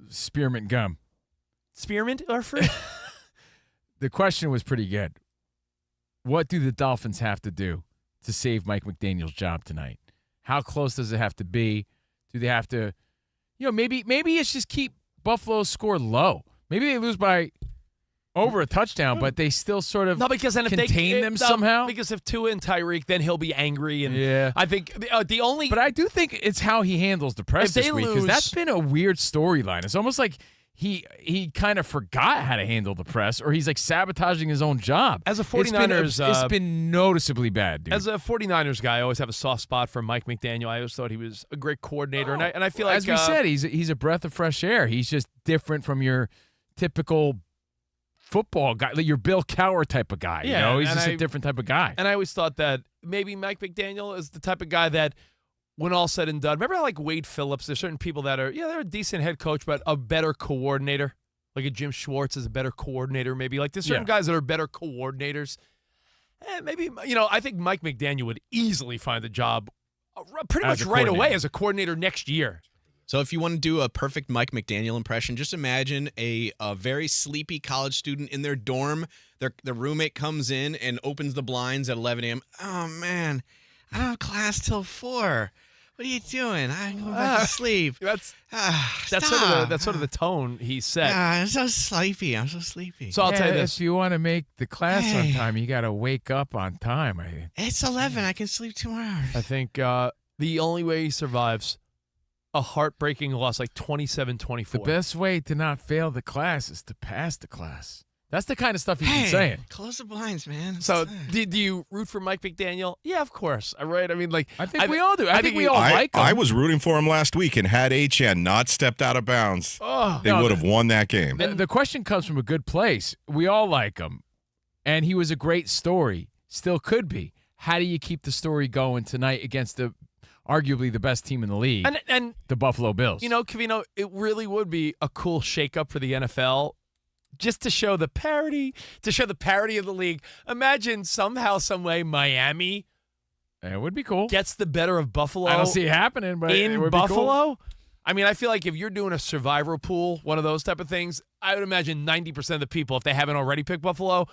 spearmint gum, spearmint or fruit? The question was pretty good. What do the Dolphins have to do to save Mike McDaniel's job tonight? How close does it have to be? Do they have to, maybe it's just keep Buffalo's score low. Maybe they lose by over a touchdown, but they still sort of contain them somehow. Because if Tua and Tyreek, then he'll be angry. And I think the only. But I do think it's how he handles the press this week, because that's been a weird storyline. It's almost like he kind of forgot how to handle the press, or he's like sabotaging his own job. As a 49ers, it's been noticeably bad, dude. As a 49ers guy, I always have a soft spot for Mike McDaniel. I always thought he was a great coordinator, and I feel like, as we said, he's a breath of fresh air. He's just different from your typical football guy, like your Bill Cowher type of guy. He's just a different type of guy. And I always thought that maybe Mike McDaniel is the type of guy that, when all said and done, remember how, like Wade Phillips, there's certain people that are, they're a decent head coach, but a better coordinator. Like a Jim Schwartz is a better coordinator, maybe. Like there's certain guys that are better coordinators. And maybe, I think Mike McDaniel would easily find a job pretty much right away as a coordinator next year. So if you want to do a perfect Mike McDaniel impression, just imagine a very sleepy college student in their dorm. Their roommate comes in and opens the blinds at 11 a.m. Oh, man, I don't have class till 4. What are you doing? I'm going back to sleep. That's sort of the tone he set. I'm so sleepy. So I'll tell you this: if you want to make the class on time, you got to wake up on time. It's 11. I can sleep 2 hours. I think the only way he survives a heartbreaking loss, like 27-24. The best way to not fail the class is to pass the class. That's the kind of stuff he's been saying. Close the blinds, man. So, do you root for Mike McDaniel? Yeah, of course. All right. I mean, like, I think we all do. I think we all I, like him. I was rooting for him last week, and had Achane not stepped out of bounds, they would have won that game. The question comes from a good place. We all like him, and he was a great story. Still could be. How do you keep the story going tonight against arguably the best team in the league, and the Buffalo Bills? You know, Covino, it really would be a cool shakeup for the NFL. Just to show the parity, of the league. Imagine somehow, some way, Miami. It would be cool. Gets the better of Buffalo. I don't see it happening, but it would Buffalo. Be cool. I mean, I feel like if you're doing a survivor pool, one of those type of things, I would imagine 90% of the people, if they haven't already picked Buffalo,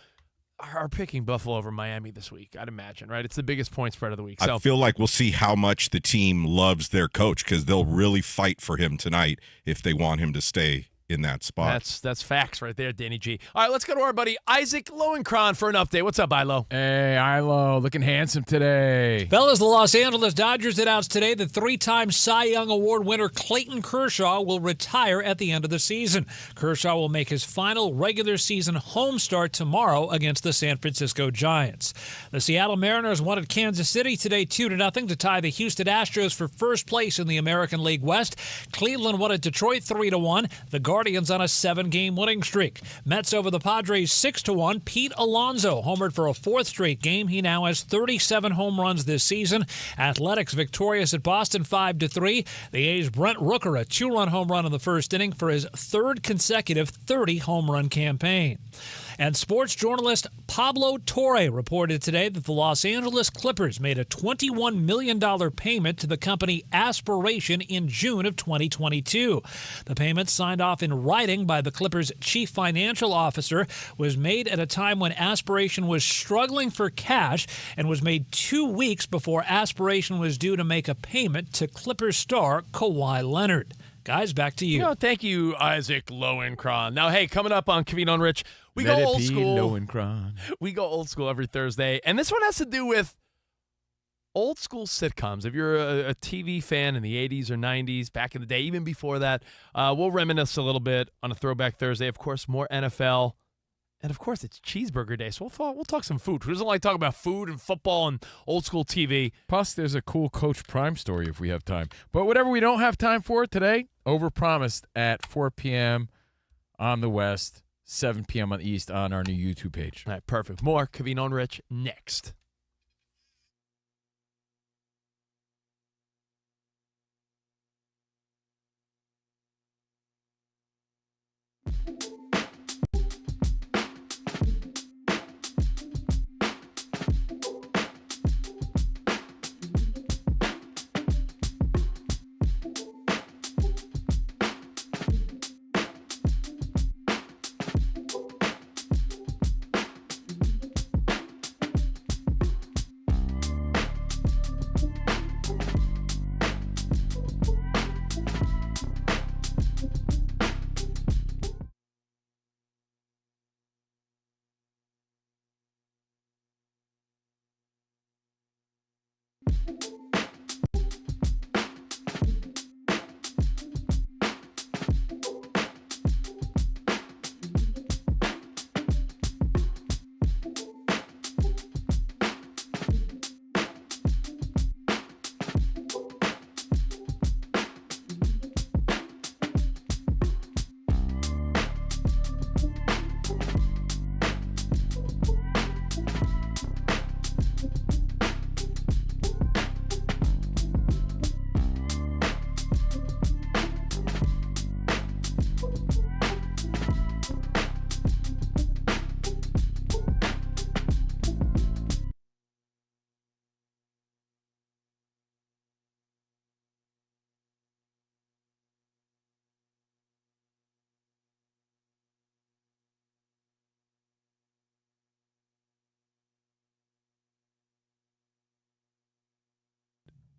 are picking Buffalo over Miami this week. I'd imagine, right? It's the biggest point spread of the week. So I feel like we'll see how much the team loves their coach, because they'll really fight for him tonight if they want him to stay in that spot. That's facts right there, Danny G. All right, let's go to our buddy Isaac Lowenkron for an update. What's up, Ilo? Hey, Ilo, looking handsome today. Fellas, the Los Angeles Dodgers announced today that three-time Cy Young Award winner Clayton Kershaw will retire at the end of the season. Kershaw will make his final regular season home start tomorrow against the San Francisco Giants. The Seattle Mariners won at Kansas City today 2-0 to tie the Houston Astros for first place in the American League West. Cleveland won at Detroit 3-1. The Guardians on a 7-game winning streak. Mets over the Padres 6-1. Pete Alonso homered for a fourth straight game. He now has 37 home runs this season. Athletics victorious at Boston 5-3. The A's Brent Rooker a 2-run home run in the first inning for his third consecutive 30 home run campaign. And sports journalist Pablo Torre reported today that the Los Angeles Clippers made a $21 million payment to the company Aspiration in June of 2022. The payment, signed off in writing by the Clippers' chief financial officer, was made at a time when Aspiration was struggling for cash and was made 2 weeks before Aspiration was due to make a payment to Clippers star Kawhi Leonard. Guys, back to you. Thank you, Isaac Lowenkron. Now, hey, coming up on Covino and Rich, we Let go it old be school. Lowenkron. We go old school every Thursday, and this one has to do with old school sitcoms. If you're a TV fan in the 80s or 90s, back in the day, even before that, we'll reminisce a little bit on a Throwback Thursday. Of course, more NFL. And, of course, it's Cheeseburger Day, so we'll talk some food. Who doesn't like talking about food and football and old school TV? Plus, there's a cool Coach Prime story if we have time. But whatever we don't have time for today, overpromised at 4 p.m. on the West, 7 p.m. on the East on our new YouTube page. All right, perfect. More Covino and Rich next.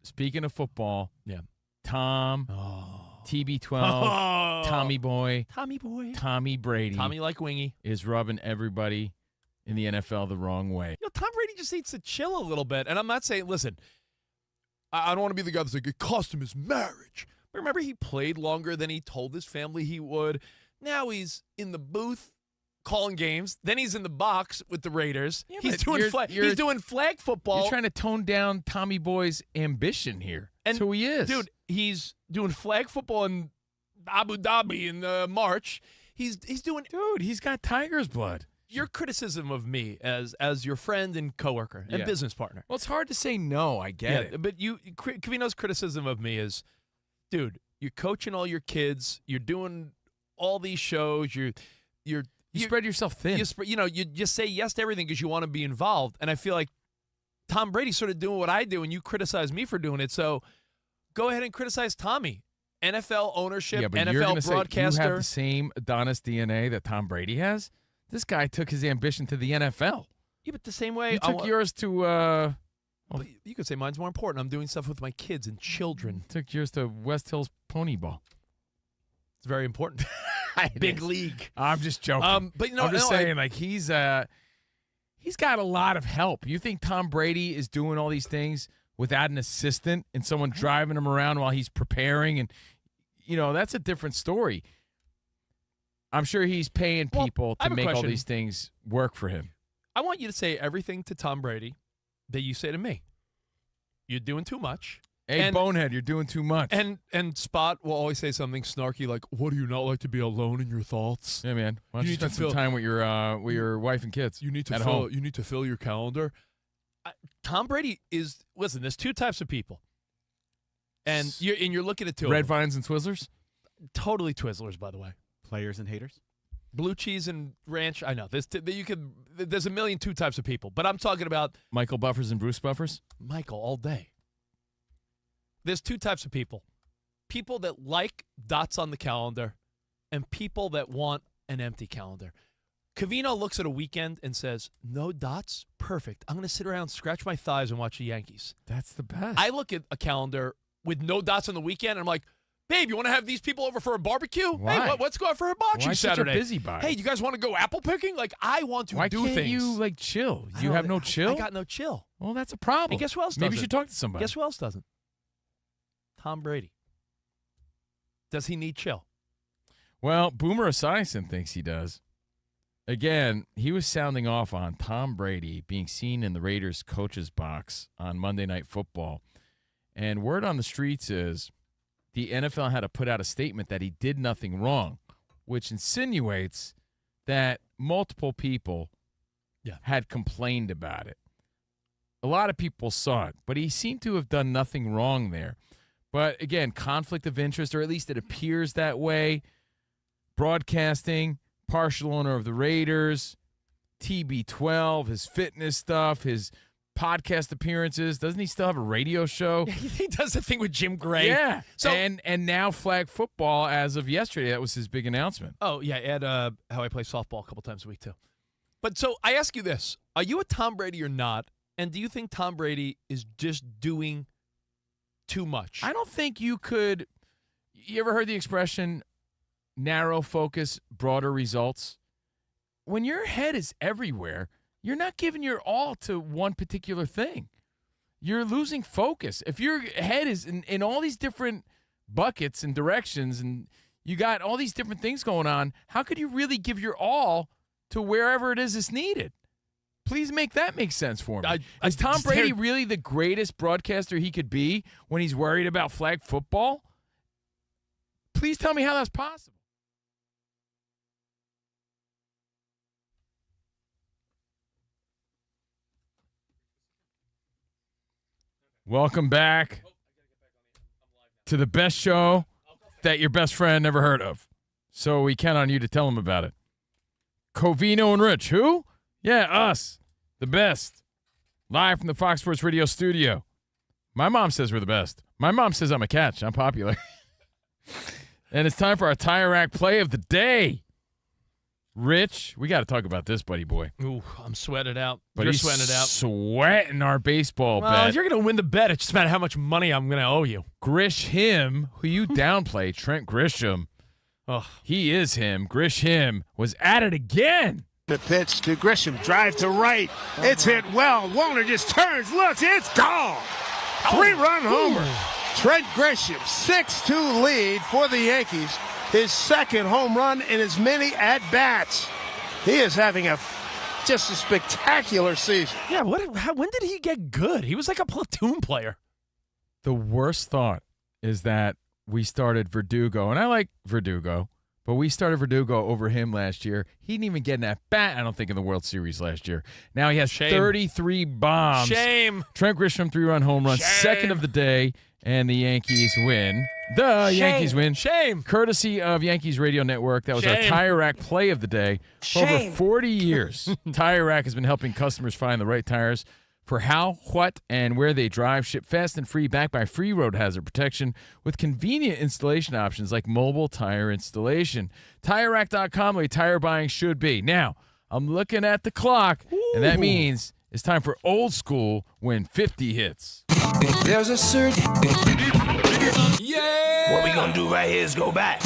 Speaking of football, yeah, Tom, TB12, Tommy Boy, Tommy Brady, Tommy like Wingy, is rubbing everybody in the NFL the wrong way. Tom Brady just needs to chill a little bit. And I'm not saying, listen, I don't want to be the guy that's like, it cost him his marriage. But remember, he played longer than he told his family he would. Now he's in the booth calling games. Then he's in the box with the Raiders. Yeah, he's but doing flag football. You're trying to tone down Tommy Boy's ambition here. That's who he is. Dude, he's doing flag football in Abu Dhabi in March. He's doing. Dude, he's got Tiger's blood. Your criticism of me as your friend and coworker and business partner. Well, it's hard to say no. I get it. But Covino's criticism of me is, dude, you're coaching all your kids. You're doing all these shows. You spread yourself thin. You just say yes to everything because you want to be involved. And I feel like Tom Brady's sort of doing what I do, and you criticize me for doing it. So go ahead and criticize Tommy. NFL ownership, but NFL you're gonna broadcaster. Say you have the same Adonis DNA that Tom Brady has. This guy took his ambition to the NFL. Yeah, but the same way you took yours to. You could say mine's more important. I'm doing stuff with my kids and children. Took yours to West Hills Pony Ball. It's very important. Big league. I'm just joking. But I'm just saying, like he's got a lot of help. You think Tom Brady is doing all these things without an assistant and someone driving him around while he's preparing, and that's a different story. I'm sure he's paying people to make all these things work for him. I want you to say everything to Tom Brady that you say to me. You're doing too much. Hey, bonehead, you're doing too much. And Spot will always say something snarky like, "What do you not like to be alone in your thoughts?" Yeah, man. Why don't you spend some time with your wife and kids? You need to at fill. home. You need to fill your calendar. Tom Brady is. Listen, there's two types of people, and you're looking at two. Red Vines and Twizzlers. Totally Twizzlers, by the way. Players and haters. Blue cheese and ranch. I know. There's a million two types of people, but I'm talking about Michael Buffers and Bruce Buffers. Michael all day. There's two types of people. People that like dots on the calendar and people that want an empty calendar. Covino looks at a weekend and says, no dots? Perfect. I'm going to sit around, scratch my thighs, and watch the Yankees. That's the best. I look at a calendar with no dots on the weekend, and I'm like, babe, you want to have these people over for a barbecue? Why? Hey, let's go out for hibachi Why Saturday. Such a busybody? Hey, you guys want to go apple picking? Like, I want to Why do can't things. you, chill? You have no chill? I got no chill. Well, that's a problem. And guess who else doesn't? Maybe you should talk to somebody. Guess who else doesn't? Tom Brady. Does he need chill? Well, Boomer Esiason thinks he does. Again, he was sounding off on Tom Brady being seen in the Raiders' coach's box on Monday Night Football. And word on the streets is the NFL had to put out a statement that he did nothing wrong, which insinuates that multiple people had complained about it. A lot of people saw it, but he seemed to have done nothing wrong there. But again, conflict of interest, or at least it appears that way. Broadcasting, partial owner of the Raiders, TB12, his fitness stuff, his podcast appearances. Doesn't he still have a radio show? Yeah, he does the thing with Jim Gray. Yeah. So, and now flag football as of yesterday. That was his big announcement. Oh, yeah. And how I play softball a couple times a week, too. But so I ask you this. Are you a Tom Brady or not? And do you think Tom Brady is just doing too much? I don't think you could. You ever heard the expression narrow focus, broader results? When your head is everywhere, you're not giving your all to one particular thing. You're losing focus. If your head is in all these different buckets and directions and you got all these different things going on, how could you really give your all to wherever it is needed? Please make that make sense for me. Is Tom Brady really the greatest broadcaster he could be when he's worried about flag football? Please tell me how that's possible. Welcome back to the best show that your best friend never heard of. So we count on you to tell him about it. Covino and Rich. Who? Yeah, us. The best. Live from the Fox Sports Radio studio. My mom says we're the best. My mom says I'm a catch. I'm popular. And it's time for our Tire Rack play of the day. Rich, we got to talk about this, buddy boy. Ooh, I'm sweating out. But You're he's sweating it out. Sweating our baseball bet. You're going to win the bet. It's just about how much money I'm going to owe you. Grish him, who you downplay, Trent Grisham. Oh, he is him. Grish him was at it again. The pitch to Grisham, drive to right. It's hit well. Warner just turns, looks, it's gone. 3-run homer. Trent Grisham, 6-2 lead for the Yankees. His second home run in as many at-bats. He is having just a spectacular season. Yeah, when did he get good? He was like a platoon player. The worst thought is that we started Verdugo, and I like Verdugo, but we started Verdugo over him last year. He didn't even get an at-bat, I don't think, in the World Series last year. Now he has 33 bombs. Shame. Trent Grisham, 3-run home run, second of the day, and the Yankees win. Yankees win. Shame. Courtesy of Yankees Radio Network. That was our Tire Rack play of the day. For over 40 years, Tire Rack has been helping customers find the right tires for how, what, and where they drive. Ship fast and free, backed by free road hazard protection with convenient installation options like mobile tire installation. TireRack.com, the way tire buying should be. Now, I'm looking at the clock, and that means it's time for Old School when 50 hits. There's a certain... Yeah! What we gonna do right here is go back.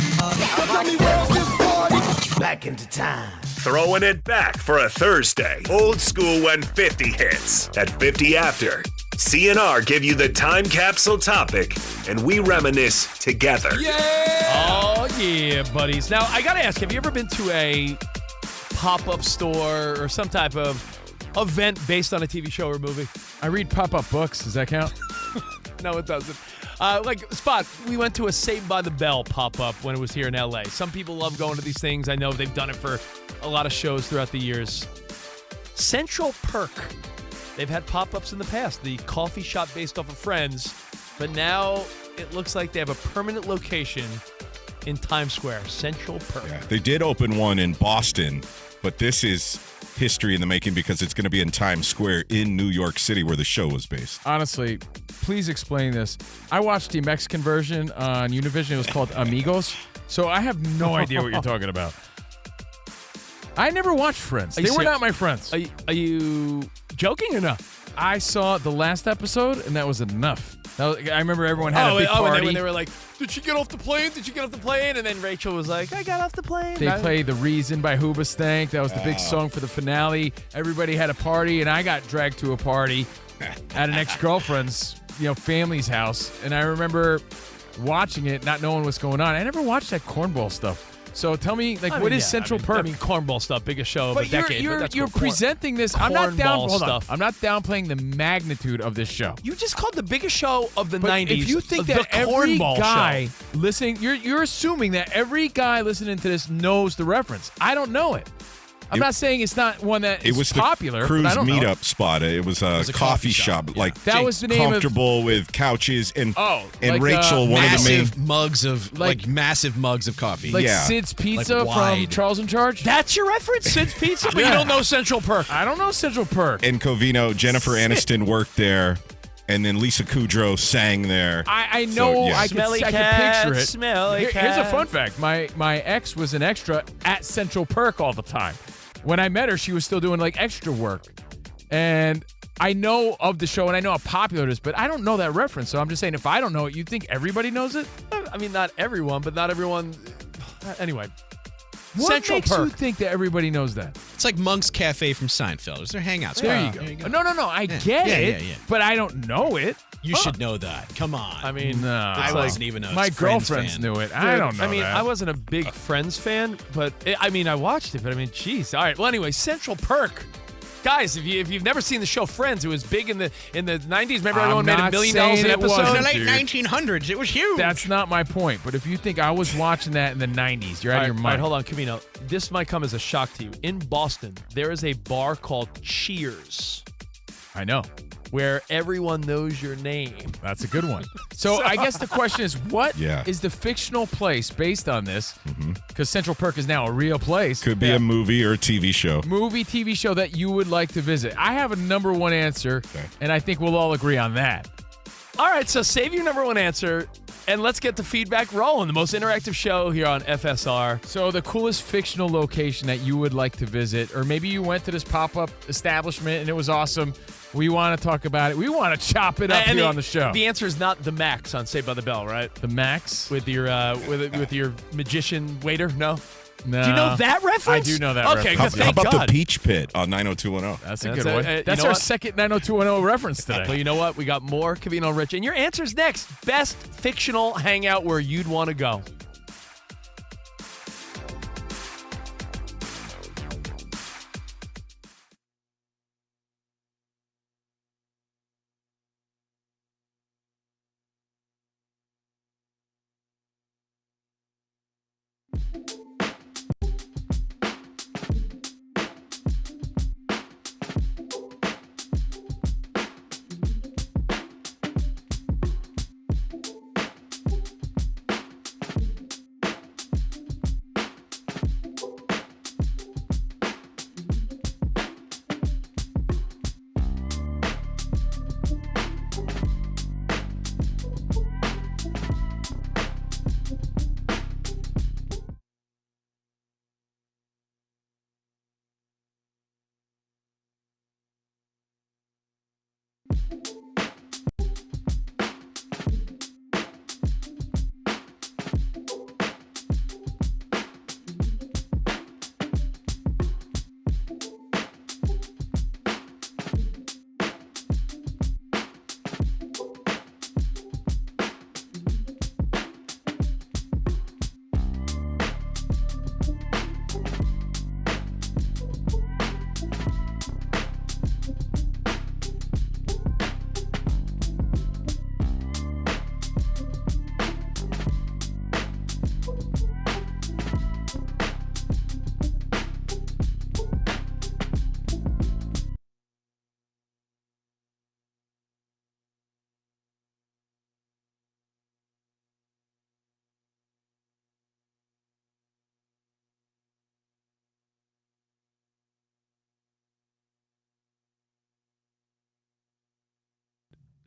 Back into time. Throwing it back for a Thursday. Old School when 50 hits. At 50 after, CNR give you the time capsule topic, and we reminisce together. Yeah! Oh, yeah, buddies. Now, I got to ask, have you ever been to a pop-up store or some type of event based on a TV show or movie? I read pop-up books. Does that count? No, it doesn't. Spot, we went to a Saved by the Bell pop-up when it was here in L.A. Some people love going to these things. I know they've done it for a lot of shows throughout the years. Central Perk. They've had pop-ups in the past. The coffee shop based off of Friends. But now it looks like they have a permanent location in Times Square. Central Perk. Yeah, they did open one in Boston, but this is history in the making because it's going to be in Times Square in New York City where the show was based. Honestly, please explain this. I watched the Mexican version on Univision. It was called Amigos. So I have no idea what you're talking about. I never watched Friends. They were not my friends. Are you joking or no? I saw the last episode, and that was enough. I remember everyone had a big party. When they were like, did she get off the plane? Did she get off the plane? And then Rachel was like, I got off the plane. They played The Reason by Hoobastank. That was the big song for the finale. Everybody had a party, and I got dragged to a party at an ex-girlfriend's family's house. And I remember watching it, not knowing what's going on. I never watched that cornball stuff. So tell me, what is Central Perk? I mean, cornball stuff, biggest show of a decade. You're presenting this. I'm not downplaying the magnitude of this show. You just called the biggest show of the 90s. If you think that every guy listening, you're assuming that every guy listening to this knows the reference. I don't know it. I'm not saying it's not one that is popular. It was the Cruise meetup spot. It was a coffee shop. Like that was the name comfortable with couches and Rachel, one of the main mugs of massive mugs of coffee. Like Sid's Pizza from Charles in Charge. That's your reference, Sid's Pizza, but you don't know Central Perk. I don't know Central Perk. And Covino, Jennifer Aniston worked there. And then Lisa Kudrow sang there. I know. I can picture it. Smelly cat. Here's a fun fact. My ex was an extra at Central Perk all the time. When I met her, she was still doing like extra work. And I know of the show and I know how popular it is, but I don't know that reference. So I'm just saying, if I don't know it, you think everybody knows it? I mean, not everyone, but not everyone. Anyway. What Central makes Perk. you think that everybody knows that? It's like Monk's Cafe from Seinfeld. It's their hangouts. There you go. No. I get it, but I don't know it. You should know that. Come on. I mean, I wasn't even a my Friends girlfriends fan. knew it. I don't know. I mean, that. I wasn't a big Friends fan, but I watched it. But I mean, geez. All right. Well, anyway, Central Perk. Guys, if you've never seen the show Friends, it was big in the 90s. Remember, everyone made $1 million an episode. In the late 1900s, it was huge. That's not my point. But if you think I was watching that in the 90s, you're out of your mind. All right, hold on, Covino. This might come as a shock to you. In Boston, there is a bar called Cheers. I know. Where everyone knows your name. That's a good one. So I guess the question is, what is the fictional place based on this? Because Central Perk is now a real place. Could be a movie or a TV show. Movie, TV show that you would like to visit. I have a number one answer, and I think we'll all agree on that. All right, so save your number one answer, and let's get the feedback rolling. The most interactive show here on FSR. So the coolest fictional location that you would like to visit, or maybe you went to this pop-up establishment and it was awesome. We want to talk about it. We want to chop it up here on the show. The answer is not the Max on Saved by the Bell, right? The Max? With your with your magician waiter? No? No. Do you know that reference? I do know that reference. How about the Peach Pit on 90210? That's a good one. That's our second 90210 reference today. Well, you know what? We got more Covino Rich. And your answer's next. Best fictional hangout where you'd want to go.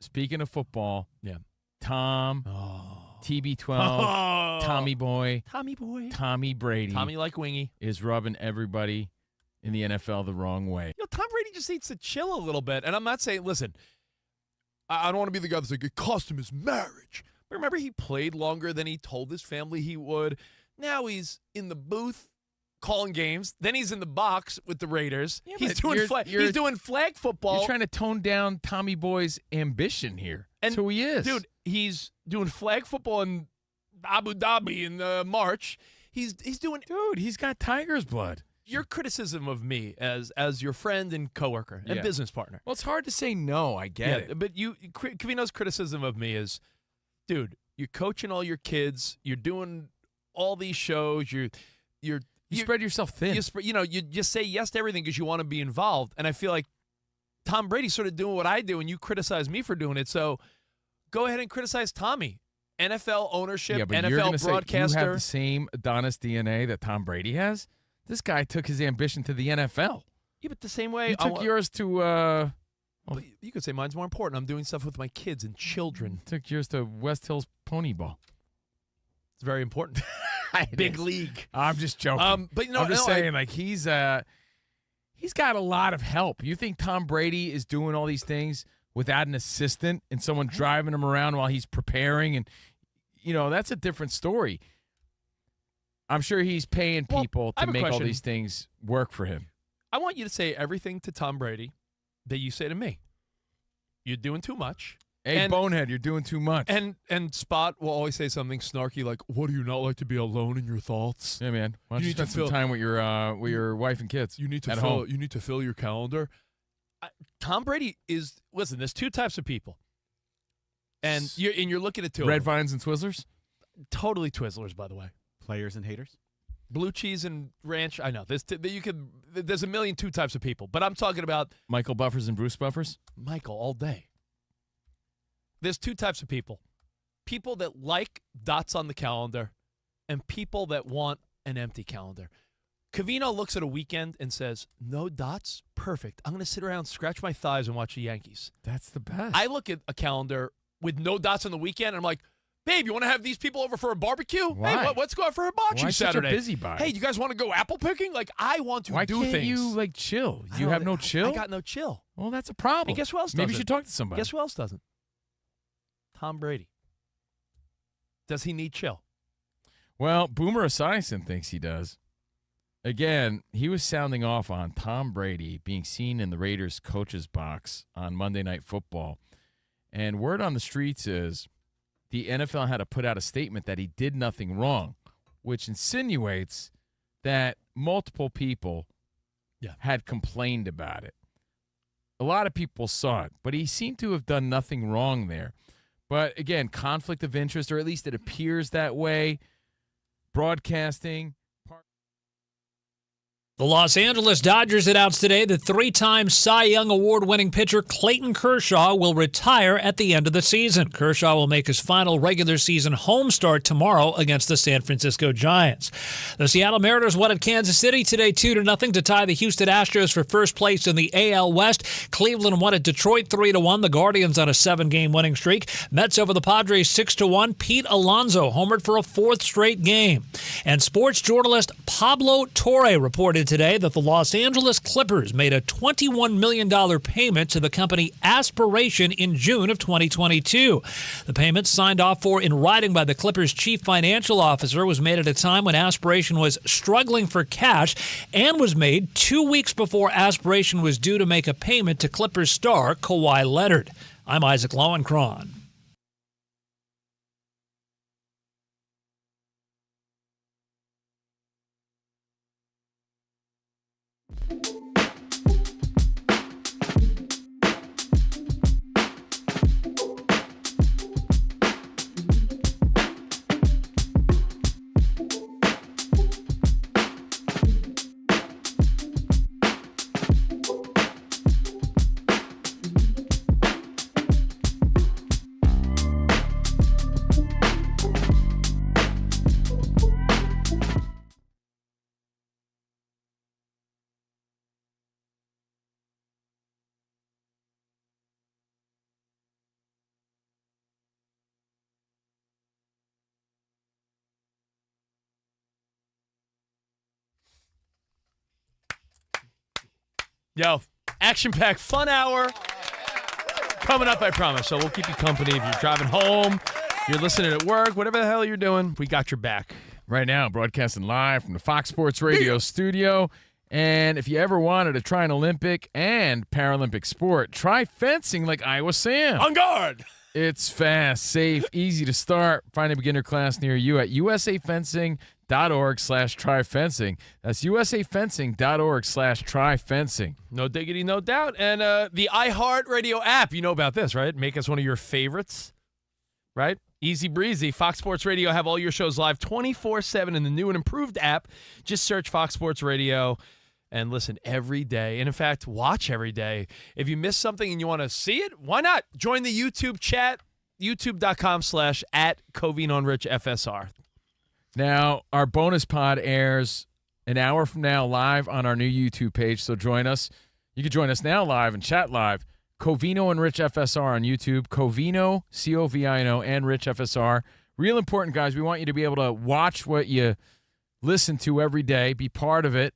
speaking of football, yeah, Tom, TB12, Tommy Boy, Tommy Brady, Tommy like Wingy, is rubbing everybody in the NFL the wrong way. Tom Brady just needs to chill a little bit. And I'm not saying, listen, I don't want to be the guy that's like, it cost him his marriage. But remember, he played longer than he told his family he would. Now he's in the booth calling games. Then he's in the box with the Raiders. Yeah, he's doing flag football. You're trying to tone down Tommy Boy's ambition here. That's who he is. Dude, he's doing flag football in Abu Dhabi in March. He's doing. Dude, he's got Tiger's blood. Your criticism of me as your friend and coworker and business partner. Well, it's hard to say no. I get it. But Covino's criticism of me is, dude, you're coaching all your kids. You're doing all these shows. You spread yourself thin. You just say yes to everything because you want to be involved. And I feel like Tom Brady's sort of doing what I do, and you criticize me for doing it. So go ahead and criticize Tommy. NFL ownership, but NFL broadcaster. You have the same Adonis DNA that Tom Brady has. This guy took his ambition to the NFL. Yeah, but the same way you took yours to. You could say mine's more important. I'm doing stuff with my kids and children. Took yours to West Hills Pony Ball. It's very important. Big league. I'm just joking. But I'm just saying, like he's got a lot of help. You think Tom Brady is doing all these things without an assistant and someone driving him around while he's preparing, and that's a different story. I'm sure he's paying people to make all these things work for him. I want you to say everything to Tom Brady that you say to me. You're doing too much. Hey, bonehead, you're doing too much. And Spot will always say something snarky like, "What do you not like to be alone in your thoughts?" Yeah, man. Why don't you spend some time with your wife and kids? You need to at home. You need to fill your calendar. Tom Brady is listen. There's two types of people, and you're looking at two. Red Vines and Twizzlers. Totally Twizzlers, by the way. Players and haters. Blue cheese and ranch. I know. There's a million two types of people, but I'm talking about Michael Buffers and Bruce Buffers. Michael all day. There's two types of people. People that like dots on the calendar and people that want an empty calendar. Covino looks at a weekend and says, no dots? Perfect. I'm going to sit around, scratch my thighs, and watch the Yankees. That's the best. I look at a calendar with no dots on the weekend, and I'm like, babe, you want to have these people over for a barbecue? Why? Hey, let's go out for hibachi Saturday. Such a busybody? Hey, you guys want to go apple picking? Like, I want to do things. Why can't you, chill? You have no chill? I got no chill. Well, that's a problem. And guess who else doesn't? Maybe you should talk to somebody. Guess who else doesn't? Tom Brady. Does he need chill? Well, Boomer Esiason thinks he does. Again, he was sounding off on Tom Brady being seen in the Raiders' coach's box on Monday Night Football. And word on the streets is the NFL had to put out a statement that he did nothing wrong, which insinuates that multiple people had complained about it. A lot of people saw it, but he seemed to have done nothing wrong there. But, again, conflict of interest, or at least it appears that way. Broadcasting. The Los Angeles Dodgers announced today that three-time Cy Young Award-winning pitcher Clayton Kershaw will retire at the end of the season. Kershaw will make his final regular season home start tomorrow against the San Francisco Giants. The Seattle Mariners won at Kansas City today 2-0 to tie the Houston Astros for first place in the AL West. Cleveland won at Detroit 3-1. The Guardians on a 7-game winning streak. Mets over the Padres 6-1. Pete Alonso homered for a fourth straight game. And sports journalist Pablo Torre reported today that the Los Angeles Clippers made a $21 million payment to the company Aspiration in June of 2022. The payment, signed off for in writing by the Clippers' chief financial officer, was made at a time when Aspiration was struggling for cash and was made 2 weeks before Aspiration was due to make a payment to Clippers star Kawhi Leonard. I'm Isaac Lowenkron. Yo, action-packed fun hour coming up, I promise. So we'll keep you company if you're driving home, you're listening at work, whatever the hell you're doing, we got your back. Right now, broadcasting live from the Fox Sports Radio studio. And if you ever wanted to try an Olympic and Paralympic sport, try fencing like Iowa Sam. On guard! It's fast, safe, easy to start. Find a beginner class near you at usafencing.org/tryfencing. That's usafencing.org/tryfencing. No diggity, no doubt. And the iHeartRadio app, you know about this, right? Make us one of your favorites, right? Easy breezy. Fox Sports Radio have all your shows live 24/7 in the new and improved app. Just search Fox Sports Radio and listen every day. And in fact, watch every day. If you miss something and you want to see it, why not? Join the YouTube chat, youtube.com/@CovinoandRichFSR. Now, our bonus pod airs an hour from now live on our new YouTube page, so join us. You can join us now live and chat live. Covino and Rich FSR on YouTube. Covino, C-O-V-I-N-O, and Rich FSR. Real important, guys. We want you to be able to watch what you listen to every day, be part of it,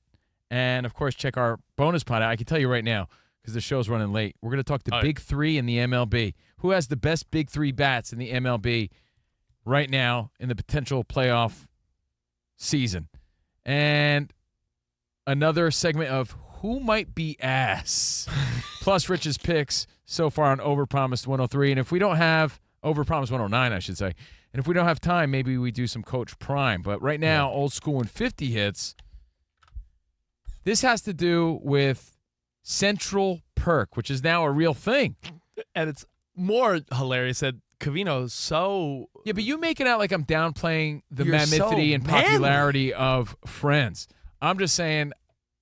and, of course, check our bonus pod out. I can tell you right now, because the show's running late, we're going to talk the Big Three in the MLB. Who has the best Big Three bats in the MLB right now in the potential playoff season? And another segment of who might be ass. Plus Rich's picks so far on Overpromised 103. And if we don't have Overpromised 109, I should say. And if we don't have time, maybe we do some Coach Prime. But right now, Old School and 50 hits. This has to do with Central Perk, which is now a real thing. And it's more hilarious that Covino's so... Yeah, but you make it out like I'm downplaying the You're mammothity so and manly. popularity of Friends. I'm just saying,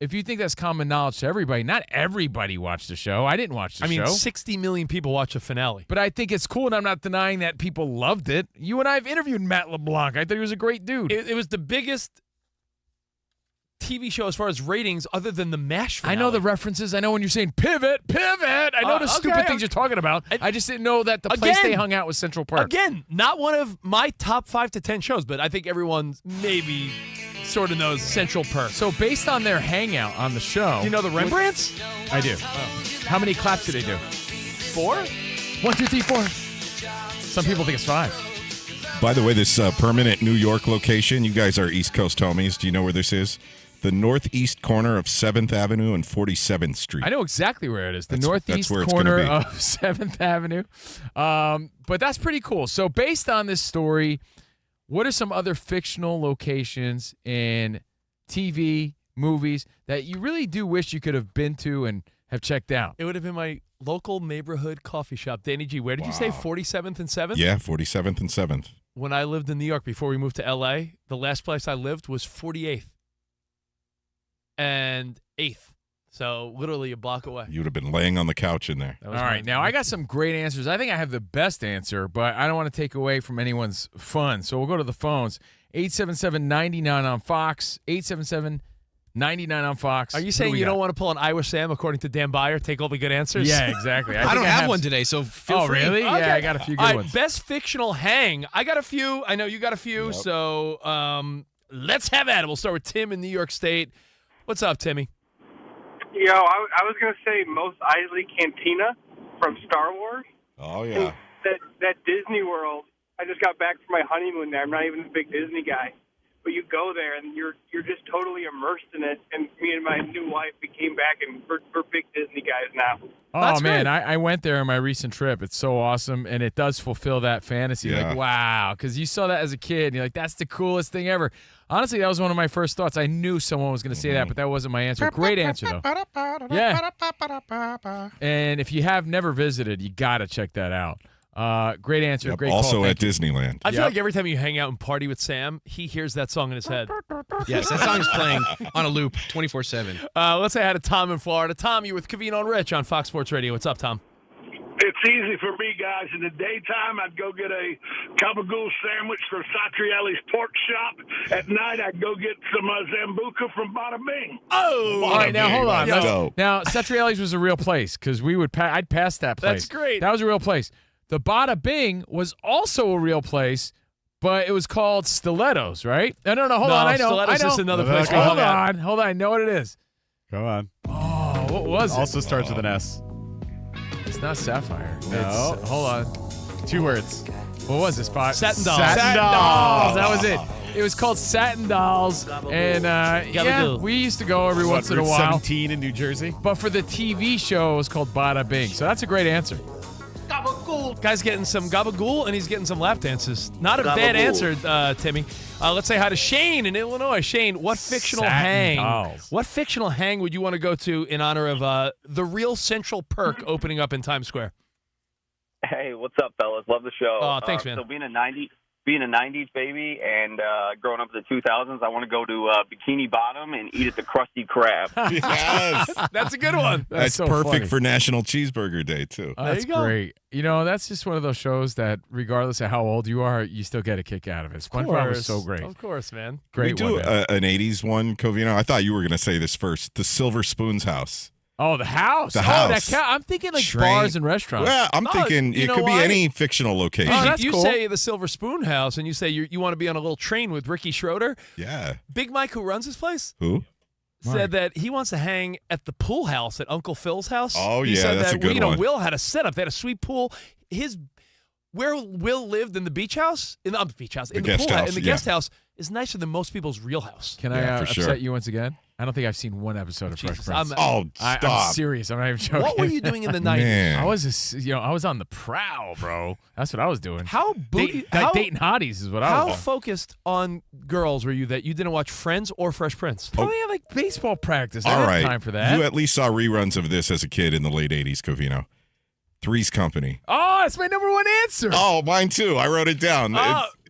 if you think that's common knowledge to everybody, not everybody watched the show. I didn't watch the show. 60 million people watch the finale. But I think it's cool, and I'm not denying that people loved it. You and I have interviewed Matt LeBlanc. I thought he was a great dude. It was the biggest TV show as far as ratings other than the MASH finale. I know the references. I know when you're saying pivot. I know the stupid things you're talking about. I just didn't know that the place they hung out was Central Park. Again, not one of my top 5 to 10 shows, but I think everyone maybe sort of knows Central Perk. So based on their hangout on the show. Do you know the Rembrandts? I do. How many claps do they do? 4? 1, 2, 3, 4. Some people think it's 5. By the way, this permanent New York location, you guys are East Coast homies. Do you know where this is? The northeast corner of 7th Avenue and 47th Street. I know exactly where it is. The northeast corner of 7th Avenue. But that's pretty cool. So based on this story, what are some other fictional locations in TV, movies that you really do wish you could have been to and have checked out? It would have been my local neighborhood coffee shop. Danny G, where did you say 47th and 7th? Yeah, 47th and 7th. When I lived in New York before we moved to L.A., the last place I lived was 48th and 8th. So literally a block away. You would have been laying on the couch in there. All right, now I got some great answers. I think I have the best answer, but I don't want to take away from anyone's fun. So we'll go to the phones. 877-99 on Fox. 877-99 on Fox. Are you saying you don't want to pull an Iowa Sam according to Dan Byer? Take all the good answers? Yeah, exactly. I don't have one today, so feel free. Oh, really? Okay. Yeah, I got a few good all right, ones. Best fictional hang. I got a few. I know you got a few. Yep. So let's have at it. We'll start with Tim in New York State. What's up, Timmy? Yo, I was going to say Mos Eisley Cantina from Star Wars. Oh, yeah. That Disney World. I just got back from my honeymoon there. I'm not even a big Disney guy. But you go there, and you're just totally immersed in it. And me and my new wife, we came back, and we're big Disney guys now. Oh, man, I went there on my recent trip. It's so awesome, and it does fulfill that fantasy. Yeah. Like, wow, because you saw that as a kid, and you're like, that's the coolest thing ever. Honestly, that was one of my first thoughts. I knew someone was going to say that, but that wasn't my answer. Great answer, though. Yeah. And if you have never visited, you got to check that out. Great answer. Yep, Great also call. at Disneyland. I feel like every time you hang out and party with Sam, he hears that song in his head. Yes, that song is playing on a loop 24/7. Let's say hi to Tom in Florida. Tom, you're with Covino and Rich on Fox Sports Radio. What's up, Tom? It's easy for me, guys. In the daytime, I'd go get a gabagool sandwich from Satriali's Pork Shop. At night, I'd go get some Zambuca from Bada Bing. Oh! All right, now hold on. Let's go. Now, Satriali's was a real place because I'd pass that place. That's great. That was a real place. The Bada Bing was also a real place, but it was called Stilettos, right? No, hold on. I know. Stilettos is another place. Hold on. I know what it is. Come on. Oh, Oh, what was it? Also starts with an S. It's not Sapphire. No. Hold on. 2 words. What was this spot? Satin Dolls. Satin Dolls. That was it. It was called Satin Dolls. And we used to go every once in a while. 17 in New Jersey. But for the TV show, it was called Bada Bing. So that's a great answer. Guy's getting some gabagool, and he's getting some lap dances. Not a bad answer, Timmy. Let's say hi to Shane in Illinois. Shane, what fictional hang would you want to go to in honor of the Real Central Perk opening up in Times Square? Hey, what's up, fellas? Love the show. Oh, thanks, man. So being a 90s baby and growing up in the 2000s, I want to go to Bikini Bottom and eat at the Krusty Krab. Yes. That's a good one. That's so perfect funny. for National Cheeseburger Day, too. That's great. You know, that's just one of those shows that regardless of how old you are, you still get a kick out of it. SpongeBob was so great. Of course, man. Great Can we one. do an 80s one, Covino? I thought you were going to say this first. The Silver Spoon's House. Oh, the house. The house. That I'm thinking like bars and restaurants. Well, I'm thinking it could be any fictional location. Oh, that's you cool. say the Silver Spoon House, and you say you want to be on a little train with Ricky Schroeder. Yeah. Big Mike, who runs this place, Who? said that he wants to hang at the pool house at Uncle Phil's house. Oh, he yeah, said that's that, a good one. Will had a setup. They had a sweet pool. Where Will lived in the beach house, in the guest house, guest house, is nicer than most people's real house. Can I upset you once again? I don't think I've seen one episode of Fresh Prince. Stop. I'm serious. I'm not even joking. What were you doing in the 90s? Man. I was on the prowl, bro. That's what I was doing. How dating hotties is what I was doing. How focused on girls were you that you didn't watch Friends or Fresh Prince? Probably had like baseball practice. I All didn't right. have time for that. You at least saw reruns of this as a kid in the late 80s, Covino. Three's Company. Oh, that's my number one answer. Oh, mine too. I wrote it down.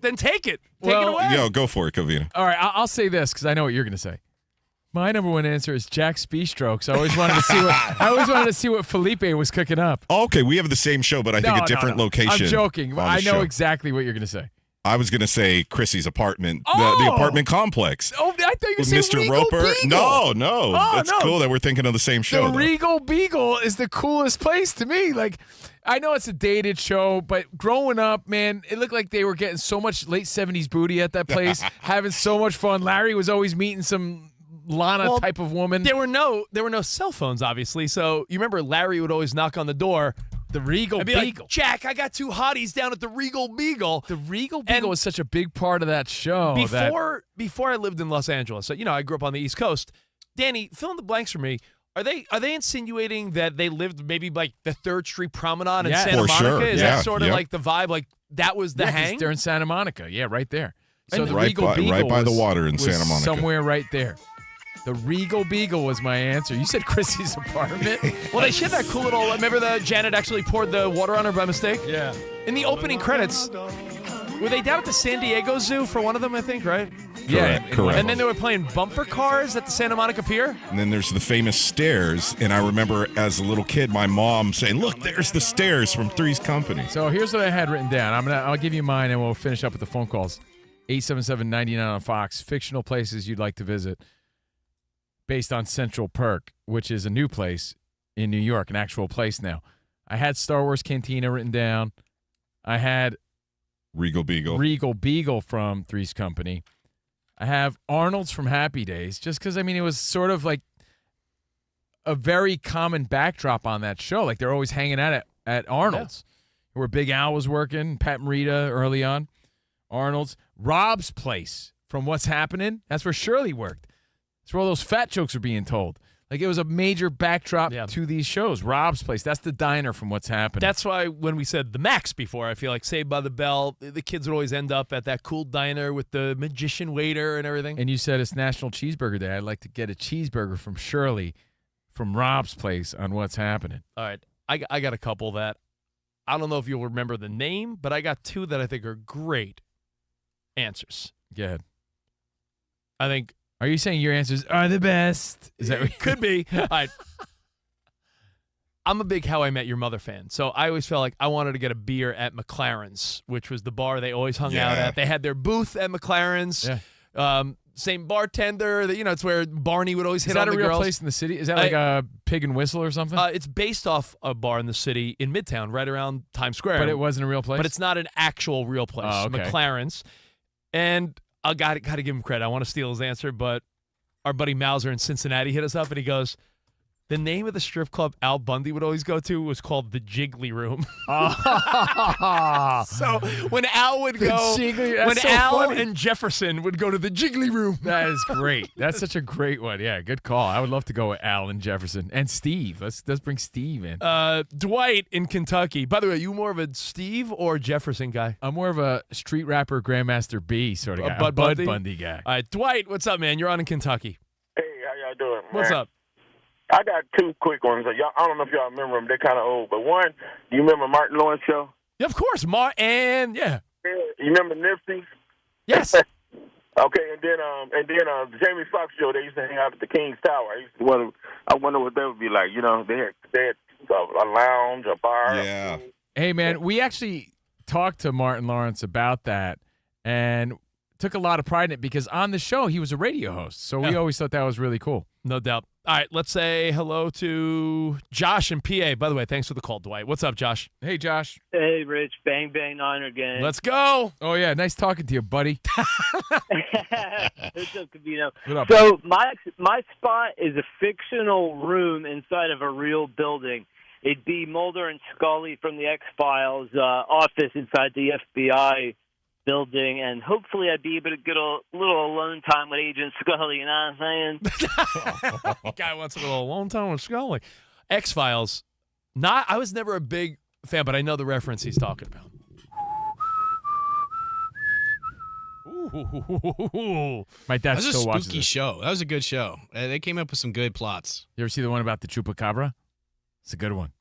Then take it. Take it away. Yo, go for it, Covino. All right, I'll say this because I know what you're going to say. My number one answer is Jack Speestrokes. I always wanted to see what Felipe was cooking up. Oh, okay, we have the same show, but I think a different location. I'm joking. I know show. exactly what you're going to say. I was going to say Chrissy's apartment, the apartment complex. Oh, I thought you were with going to say Mr. Regal Roper. Beagle. No. That's cool that we're thinking of the same show. The Regal Beagle is the coolest place to me. Like, I know it's a dated show, but growing up, man, it looked like they were getting so much late 70s booty at that place, having so much fun. Larry was always meeting some Lana type of woman. There were no cell phones, obviously. So you remember Larry would always knock on the door. The Regal I'd be Beagle. Like, Jack, I got 2 hotties down at the Regal Beagle. The Regal Beagle was such a big part of that show. Before I lived in Los Angeles, so I grew up on the East Coast. Danny, fill in the blanks for me. Are they insinuating that they lived maybe like the 3rd Street Promenade in Santa Monica? Sure. Is that sort of like the vibe? Like that was the hang? They're in Santa Monica. Yeah, right there. So And the right Regal by- Beagle right by the was- water in was Santa Monica. somewhere right there. The Regal Beagle was my answer. You said Chrissy's apartment. Well, they had that cool little. Remember Janet actually poured the water on her by mistake? Yeah. In the opening credits, were they down at the San Diego Zoo for one of them? I think, right? Yeah, correct. And then they were playing bumper cars at the Santa Monica Pier. And then there's the famous stairs. And I remember as a little kid, my mom saying, "Look, there's the stairs from Three's Company." So here's what I had written down. I'll give you mine, and we'll finish up with the phone calls. 877-99 on Fox. Fictional places you'd like to visit based on Central Perk, which is a new place in New York, an actual place now. I had Star Wars Cantina written down. I had Regal Beagle from Three's Company. I have Arnold's from Happy Days, just because, it was sort of like a very common backdrop on that show. Like, they're always hanging out at Arnold's, where Big Al was working, Pat Morita early on. Arnold's. Rob's Place from What's Happening. That's where Shirley worked. That's where all those fat jokes are being told. Like, it was a major backdrop to these shows. Rob's Place. That's the diner from What's Happening. That's why when we said the Max before, I feel like Saved by the Bell, the kids would always end up at that cool diner with the magician waiter and everything. And you said it's National Cheeseburger Day. I'd like to get a cheeseburger from Shirley from Rob's Place on What's Happening. All right. I got a couple that I don't know if you'll remember the name, but I got 2 that I think are great answers. Go ahead. I think. Are you saying your answers are the best? Is that what could be? All right. I'm a big How I Met Your Mother fan, so I always felt like I wanted to get a beer at McLaren's, which was the bar they always hung out at. They had their booth at McLaren's. Yeah. Same bartender. It's where Barney would always hit on the girls. Is that a real place in the city? Is that like a Pig and Whistle or something? It's based off a bar in the city in Midtown, right around Times Square. But it wasn't a real place? But it's not an actual real place. Oh, okay. McLaren's. And I got to give him credit. I want to steal his answer, but our buddy Mauser in Cincinnati hit us up, and he goes, The name of the strip club Al Bundy would always go to was called the Jiggly Room. So when Al would go, Al and Jefferson would go to the Jiggly Room. That is great. That's such a great one. Yeah, good call. I would love to go with Al and Jefferson and Steve. Let's bring Steve in. Dwight in Kentucky. By the way, are you more of a Steve or Jefferson guy? I'm more of a street rapper, Grandmaster B sort of guy. Bud Bundy guy. All right, Dwight, what's up, man? You're on in Kentucky. Hey, how y'all doing, man? What's up? I got two quick ones. I don't know if y'all remember them. They're kind of old. But one, do you remember Martin Lawrence show? Yeah, of course. Yeah. You remember Nipsey? Yes. Okay, and then the Jamie Foxx show. They used to hang out at the King's Tower. I wonder what that would be like. You know, they had a lounge, a bar. Yeah. Hey, man, we actually talked to Martin Lawrence about that and took a lot of pride in it because on the show he was a radio host. So we always thought that was really cool. No doubt. All right, let's say hello to Josh in PA. By the way, thanks for the call, Dwight. What's up, Josh? Hey, Josh. Hey, Rich. Bang, bang, Niner gang. Let's go. Oh, yeah. Nice talking to you, buddy. What's up, Covino? What up, So my spot is a fictional room inside of a real building. It'd be Mulder and Scully from the X-Files office inside the FBI building, and hopefully I'd be able to get a little alone time with Agent Scully, you know what I'm saying? Guy wants a little alone time with Scully. X-Files. I was never a big fan, but I know the reference he's talking about. Ooh. My dad That was still a watches spooky it. show. That was a good show. They came up with some good plots. You ever see the one about the Chupacabra? It's a good one.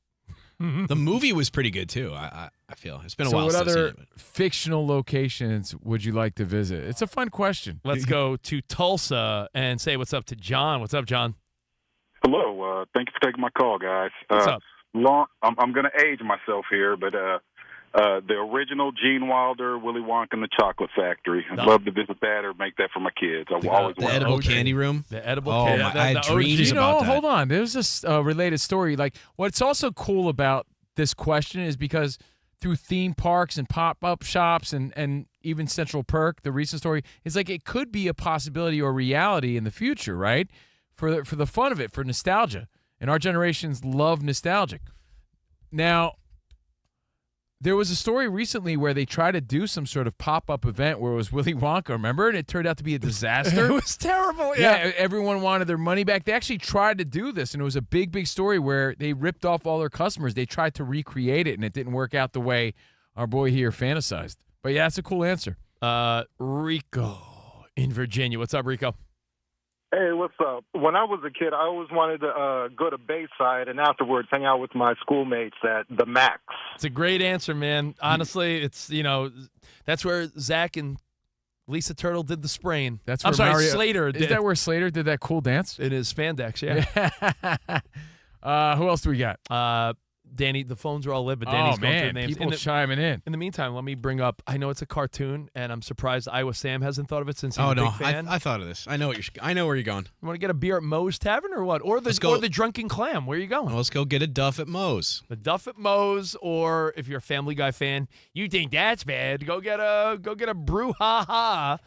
The movie was pretty good, too, I feel. It's been a So while what since I've other seen it. fictional locations would you like to visit? It's a fun question. Let's go to Tulsa and say what's up to John. What's up, John? Hello. Thank you for taking my call, guys. What's up? I'm going to age myself here, but the original Gene Wilder, Willy Wonka and the Chocolate Factory. I'd love to visit that or make that for my kids. I always The wanted edible to. candy room? The edible candy. I had dreams about that. Hold on. There's this related story. Like, what's also cool about this question is because through theme parks and pop-up shops and even Central Perk, the recent story, is like it could be a possibility or reality in the future, right? For the fun of it, for nostalgia. And our generations love nostalgic. Now, there was a story recently where they tried to do some sort of pop-up event where it was Willy Wonka, remember? And it turned out to be a disaster. It was terrible. Yeah, everyone wanted their money back. They actually tried to do this, and it was a big, big story where they ripped off all their customers. They tried to recreate it, and it didn't work out the way our boy here fantasized. But, yeah, that's a cool answer. Rico in Virginia. What's up, Rico? Hey, what's up? When I was a kid, I always wanted to go to Bayside and afterwards hang out with my schoolmates at the Max. It's a great answer, man. Honestly, it's, that's where Zach and Lisa Turtle did the spraying. That's I'm where sorry, Mario, Slater did. Is that where Slater did that cool dance? It is spandex, yeah. Who else do we got? Danny, the phones are all lit, but Danny's going through the names. People chiming in. In the meantime, let me bring up, I know it's a cartoon, and I'm surprised Iowa Sam hasn't thought of it since he's a big fan. I thought of this. I know where you're going. You want to get a beer at Moe's Tavern or what? Or the Drunken Clam. Where are you going? Well, let's go get a Duff at Moe's. The Duff at Moe's, or if you're a Family Guy fan, you think that's bad, go get a brouhaha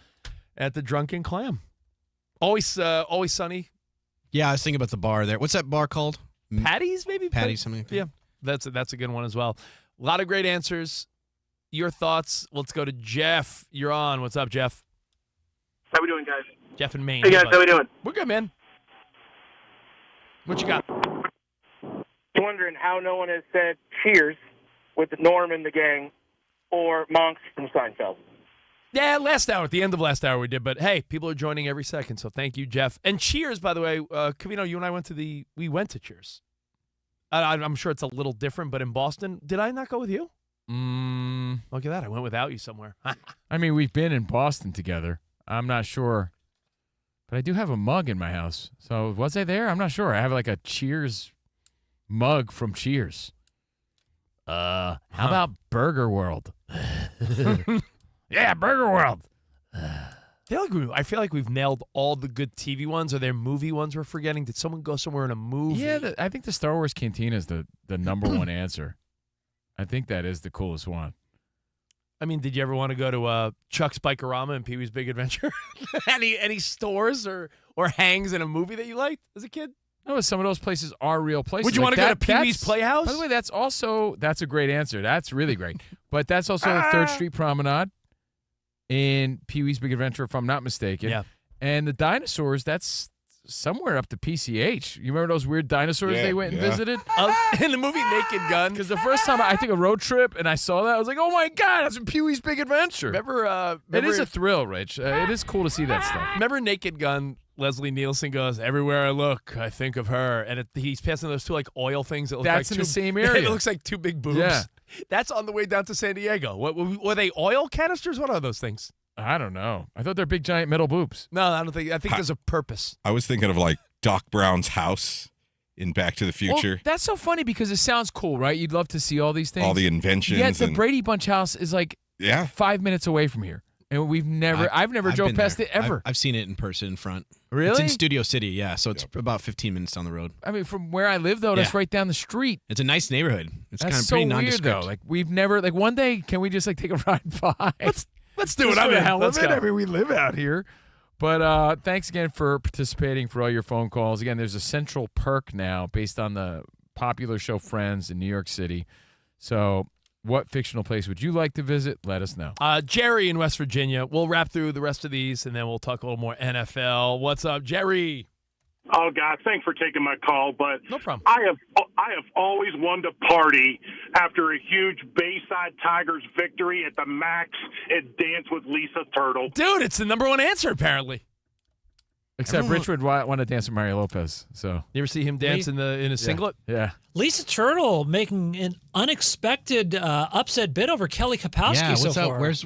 at the Drunken Clam. Always Sunny. Yeah, I was thinking about the bar there. What's that bar called? Patty's, maybe? Patty's, something like that. Yeah, that's a good one as well. A lot of great answers. Your thoughts? Let's go to Jeff. You're on. What's up, Jeff? How we doing, guys? Jeff in Maine. Hey, guys. How we doing? We're good, man. What you got? Wondering how no one has said cheers with Norm and the gang or Monks from Seinfeld. Yeah, last hour. At the end of last hour we did. But, hey, people are joining every second, so thank you, Jeff. And cheers, by the way. Covino, you and I went to Cheers. I'm sure it's a little different, but in Boston, did I not go with you? Look at that. I went without you somewhere. I mean, we've been in Boston together. I'm not sure. But I do have a mug in my house. So was I there? I'm not sure. I have like a Cheers mug from Cheers. How about Burger World? Yeah, Burger World. I feel like we've nailed all the good TV ones. Are there movie ones we're forgetting? Did someone go somewhere in a movie? Yeah, I think the Star Wars Cantina is the number one answer. I think that is the coolest one. I mean, did you ever want to go to Chuck's Bikerama and Pee-wee's Big Adventure? any stores or hangs in a movie that you liked as a kid? No, some of those places are real places. Would you want to go to Pee-wee's Playhouse? By the way, that's a great answer. That's really great. But that's also the 3rd Street Promenade in Pee-wee's Big Adventure, if I'm not mistaken. Yeah. And the dinosaurs, that's somewhere up to PCH. You remember those weird dinosaurs they went and visited? In the movie Naked Gun. Because the first time I took a road trip and I saw that, I was like, oh my God, that's in Pee-wee's Big Adventure. Remember it is a thrill, Rich. It is cool to see that stuff. Remember Naked Gun? Leslie Nielsen goes, everywhere I look, I think of her. And he's passing those two like oil things that look That's like in the same area. It looks like two big boobs. Yeah. That's on the way down to San Diego. What were they oil canisters? What are those things? I don't know. I thought they're big giant metal boobs. No, I don't think. I think there's a purpose. I was thinking of like Doc Brown's house in Back to the Future. Well, that's so funny because it sounds cool, right? You'd love to see all these things. All the inventions. Yet the Brady Bunch house is like 5 minutes away from here. And I've never drove past it ever. I've seen it in person in front. Really? It's in Studio City, yeah. So it's about 15 minutes down the road. I mean, from where I live, though, that's right down the street. It's a nice neighborhood. It's That's kind of so pretty weird, nondescript. though. Like, we've never, like, one day, can we just, like, take a ride by? Let's do it. Just I'm for the in. hell Let's of it. go. I mean, we live out here. But thanks again for participating, for all your phone calls. Again, there's a central perk now based on the popular show Friends in New York City. So what fictional place would you like to visit? Let us know. Jerry in West Virginia. We'll wrap through the rest of these, and then we'll talk a little more NFL. What's up, Jerry? Oh, God, thanks for taking my call, but no problem. I have always wanted to party after a huge Bayside Tigers victory at the Max and dance with Lisa Turtle. Dude, it's the number one answer, apparently. Except Rich would want to dance with Mario Lopez. So you ever see him dance in a singlet? Yeah. Lisa Turtle making an unexpected upset bid over Kelly Kapowski so far. Where's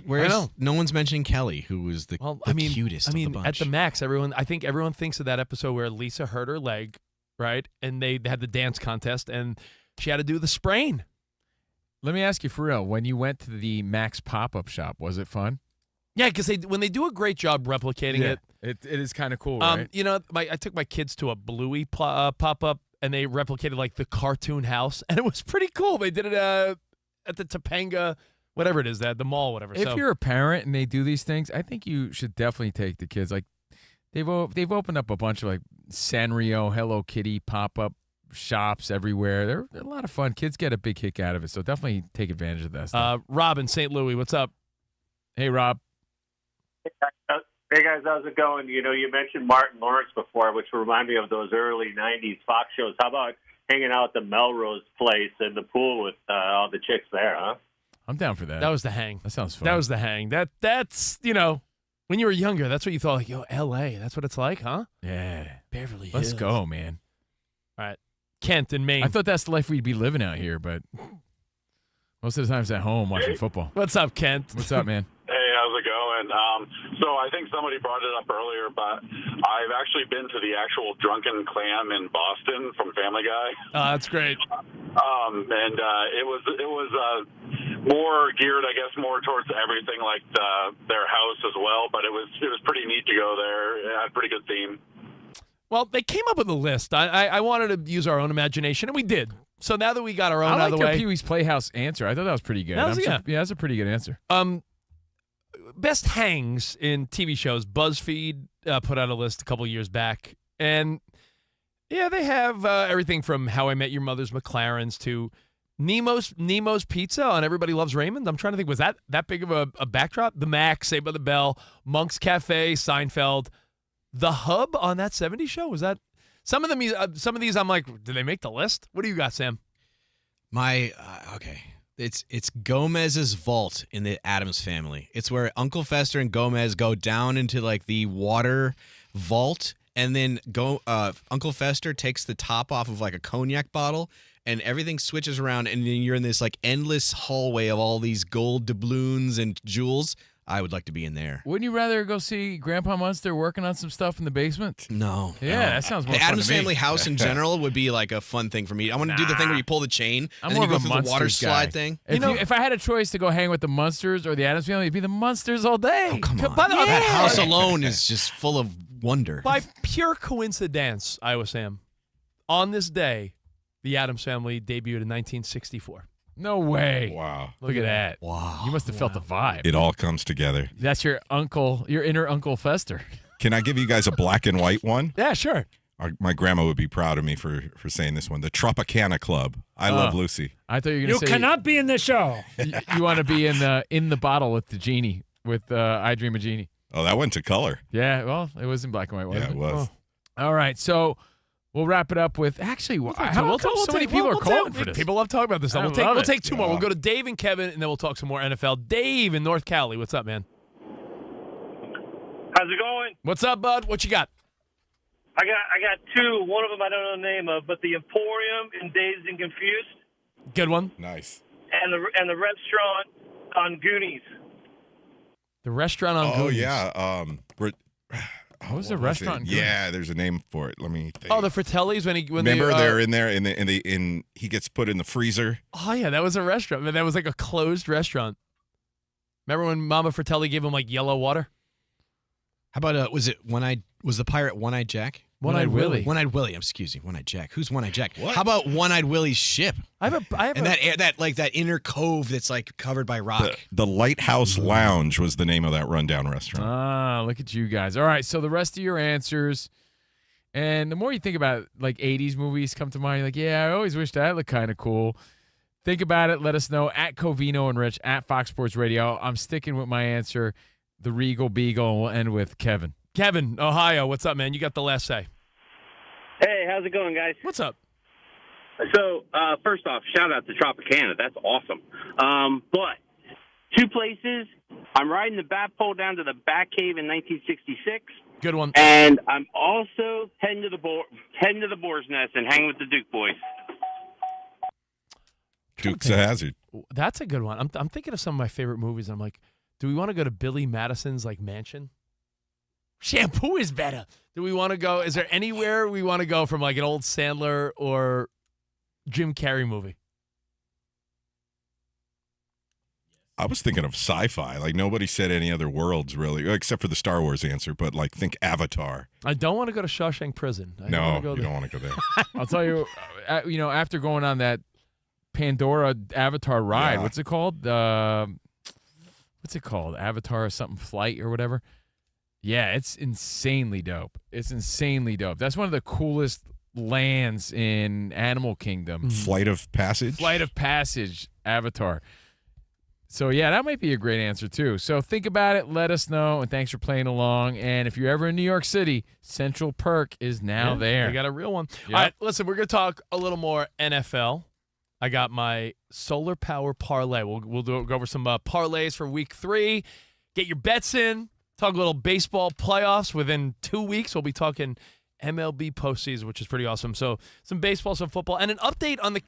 no one's mentioning Kelly, who was the cutest of the bunch. At the Max, I think everyone thinks of that episode where Lisa hurt her leg, right? And they had the dance contest, and she had to do the sprain. Let me ask you for real. When you went to the Max pop-up shop, was it fun? Yeah, because when they do a great job replicating it is kind of cool, right? You know, I took my kids to a Bluey pop-up, and they replicated like the cartoon house, and it was pretty cool. They did it at the Topanga, whatever it is, the mall, whatever. If you're a parent and they do these things, I think you should definitely take the kids. Like they've opened up a bunch of like Sanrio, Hello Kitty pop-up shops everywhere. They're a lot of fun. Kids get a big kick out of it, so definitely take advantage of that stuff. Rob in St. Louis, what's up? Hey, Rob. Hey, guys, how's it going? You know, you mentioned Martin Lawrence before, which reminded me of those early 90s Fox shows. How about hanging out at the Melrose place in the pool with all the chicks there, huh? I'm down for that. That was the hang. That sounds fun. That was the hang. That's, you know, when you were younger, that's what you thought, like, yo, L.A., that's what it's like, huh? Yeah. Beverly Hills. Let's go, man. All right. Kent in Maine. I thought that's the life we'd be living out here, but most of the time it's at home watching football. What's up, Kent? What's up, man? Hey, how's it going? So I think somebody brought it up earlier, but I've actually been to the actual Drunken Clam in Boston from Family Guy. Oh, that's great. And it was more geared, I guess, more towards everything like their house as well. But it was pretty neat to go there. It had a pretty good theme. Well, they came up with a list. I wanted to use our own imagination, and we did. So now that we got our own out of the way, I like your Pee-wee's Playhouse answer. I thought that was pretty good. That's a pretty good answer. Best hangs in TV shows. BuzzFeed put out a list a couple years back, and yeah, they have everything from How I Met Your Mother's McLaren's to Nemo's Pizza on Everybody Loves Raymond. I'm trying to think, was that big of a backdrop? The Mac, Saved by the Bell, Monk's Cafe, Seinfeld, The Hub on That 70s Show. Was that some of them? Some of these, I'm like, did they make the list? What do you got, Sam? Okay. It's Gomez's vault in the Addams Family. It's where Uncle Fester and Gomez go down into like the water vault, and then Uncle Fester takes the top off of like a cognac bottle, and everything switches around, and then you're in this like endless hallway of all these gold doubloons and jewels. I would like to be in there. Wouldn't you rather go see Grandpa Munster working on some stuff in the basement? No. Yeah, that sounds more fun. The Addams to me. Family house in general would be like a fun thing for me. I want to do the thing where you pull the chain and then you go through the water slide thing. If I had a choice to go hang with the Munsters or the Addams Family, it'd be the Munsters all day. Oh, come on. That house alone is just full of wonder. By pure coincidence, Iowa Sam, on this day, the Addams Family debuted in 1964. No way. Wow. Look at that. Wow. You must have felt the vibe. It all comes together. That's your inner Uncle Fester. Can I give you guys a black and white one? Yeah, sure. My grandma would be proud of me for saying this one. The Tropicana Club. I love Lucy. I thought you were going to say cannot be in this show. You want to be in the bottle with the genie, with I Dream a Genie. Oh, that went to color. Yeah, well, it was in black and white, wasn't it? Yeah, it was. Oh. All right, so we'll wrap it up with so many people are calling for this? People love talking about this stuff. We'll take two more. We'll go to Dave and Kevin, and then we'll talk some more NFL. Dave in North Cali, what's up, man? How's it going? What's up, bud? What you got? I got two. One of them I don't know the name of, but the Emporium in Dazed and Confused. Good one. Nice. And the restaurant on Goonies. The restaurant on Goonies. Oh yeah. What was the restaurant? Yeah, there's a name for it. Let me think. Oh, the Fratellis when they're in there and he gets put in the freezer. Oh yeah, that was a restaurant. That was like a closed restaurant. Remember when Mama Fratelli gave him like yellow water? How about was the pirate One-Eyed Jack? One-Eyed Willie. One-Eyed Willie. Excuse me. One-Eyed Jack. Who's One-Eyed Jack? What? How about One-Eyed Willie's ship? That inner cove that's like covered by rock. The Lighthouse Lounge was the name of that rundown restaurant. Ah, look at you guys. All right, so the rest of your answers, and the more you think about it, like 80s movies come to mind, you're like, yeah, I always wish that looked kind of cool. Think about it. Let us know at Covino and Rich at Fox Sports Radio. I'm sticking with my answer, the Regal Beagle, and we'll end with Kevin. Kevin, Ohio, what's up, man? You got the last say. Hey, how's it going, guys? What's up? So, first off, shout out to Tropicana. That's awesome. But two places. I'm riding the Bat Pole down to the Bat Cave in 1966. Good one. And I'm also heading to the Boar's Nest and hanging with the Duke boys. Dukes of Hazzard. That's a good one. I'm thinking of some of my favorite movies. I'm like, do we want to go to Billy Madison's like mansion? Shampoo is better. Do we want to go? Is there anywhere we want to go from like an old Sandler or Jim Carrey movie? I was thinking of sci-fi. Like nobody said any other worlds really, except for the Star Wars answer. But like think Avatar. I don't want to go to Shawshank Prison. You don't want to go there. I'll tell you, after going on that Pandora Avatar ride, what's it called? Avatar something flight or whatever. Yeah, it's insanely dope. That's one of the coolest lands in Animal Kingdom. Flight of Passage, Avatar. So, yeah, that might be a great answer, too. So think about it. Let us know, and thanks for playing along. And if you're ever in New York City, Central Perk is now there. We got a real one. Yep. All right, listen, we're going to talk a little more NFL. I got my solar power parlay. We'll go over some parlays for week 3. Get your bets in. Talk a little baseball playoffs. Within 2 weeks, we'll be talking MLB postseason, which is pretty awesome. So some baseball, some football, and an update on the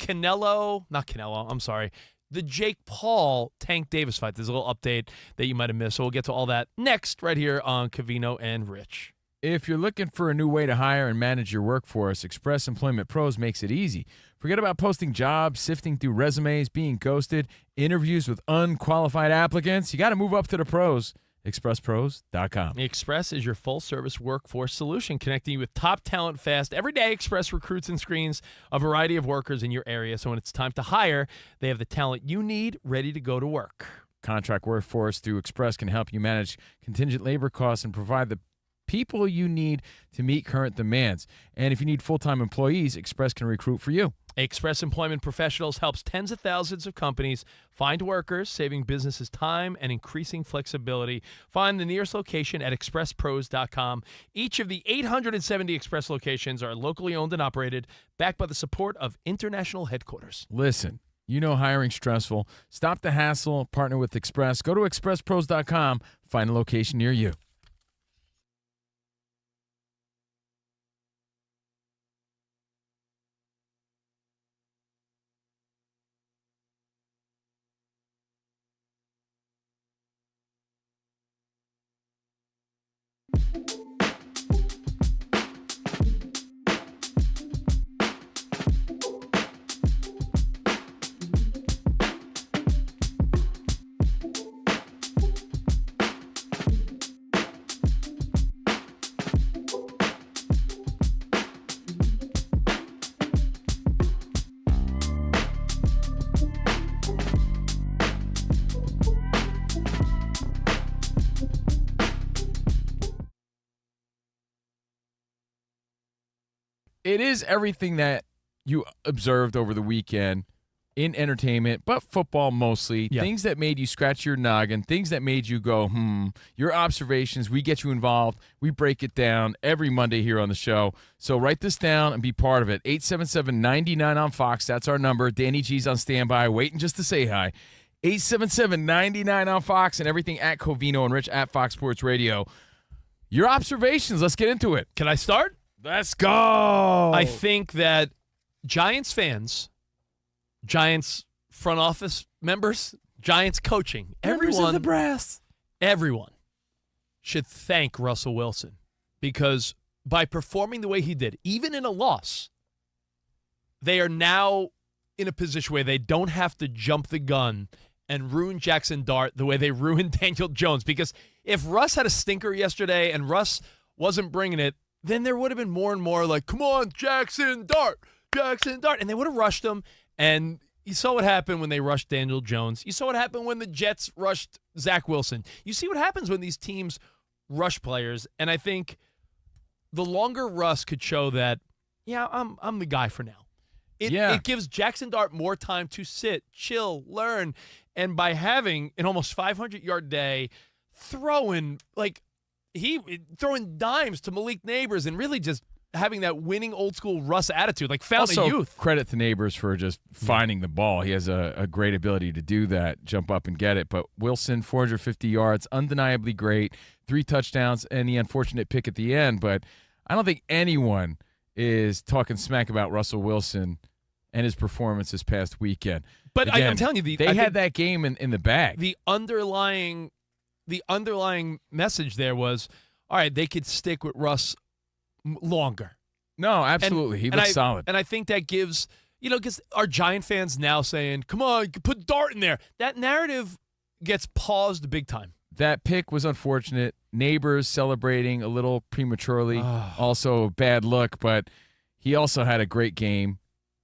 Jake Paul Tank Davis fight. There's a little update that you might have missed. So we'll get to all that next right here on Covino and Rich. If you're looking for a new way to hire and manage your workforce, Express Employment Pros makes it easy. Forget about posting jobs, sifting through resumes, being ghosted, interviews with unqualified applicants. You got to move up to the pros. ExpressPros.com. Express is your full-service workforce solution, connecting you with top talent fast. Every day, Express recruits and screens a variety of workers in your area, so when it's time to hire, they have the talent you need ready to go to work. Contract workforce through Express can help you manage contingent labor costs and provide the people you need to meet current demands. And if you need full-time employees, Express can recruit for you. Express Employment Professionals helps tens of thousands of companies find workers, saving businesses time and increasing flexibility. Find the nearest location at expresspros.com. Each of the 870 Express locations are locally owned and operated, backed by the support of international headquarters. Listen, you know hiring's stressful. Stop the hassle. Partner with Express. Go to expresspros.com. Find a location near you. It is everything that you observed over the weekend in entertainment, but football mostly. Yeah. Things that made you scratch your noggin, things that made you go, your observations. We get you involved. We break it down every Monday here on the show. So write this down and be part of it. 877-99 on Fox. That's our number. Danny G's on standby, waiting just to say hi. 877-99 on Fox, and everything at Covino and Rich at Fox Sports Radio. Your observations. Let's get into it. Can I start? Let's go. I think that Giants fans, Giants front office members, Giants coaching, Members of the brass. Everyone should thank Russell Wilson, because by performing the way he did, even in a loss, they are now in a position where they don't have to jump the gun and ruin Jackson Dart the way they ruined Daniel Jones. Because if Russ had a stinker yesterday and Russ wasn't bringing it, then there would have been more and more like, come on, Jackson Dart. And they would have rushed him. And you saw what happened when they rushed Daniel Jones. You saw what happened when the Jets rushed Zach Wilson. You see what happens when these teams rush players. And I think the longer Russ could show that, yeah, I'm the guy for now. It gives Jackson Dart more time to sit, chill, learn. And by having an almost 500-yard day, throwing dimes to Malik Neighbors and really just having that winning old school Russ attitude, like found also, a youth. Credit to Neighbors for just finding the ball. He has a great ability to do that, jump up and get it. But Wilson, 450 yards, undeniably great, 3 touchdowns, and the unfortunate pick at the end. But I don't think anyone is talking smack about Russell Wilson and his performance this past weekend. But again, I'm telling you, they had that game in the bag. The underlying message there was, all right, they could stick with Russ longer. No, absolutely. He looks solid. And I think that gives, because our Giant fans now saying, come on, put Dart in there. That narrative gets paused big time. That pick was unfortunate. Neighbors celebrating a little prematurely. Also a bad look, but he also had a great game.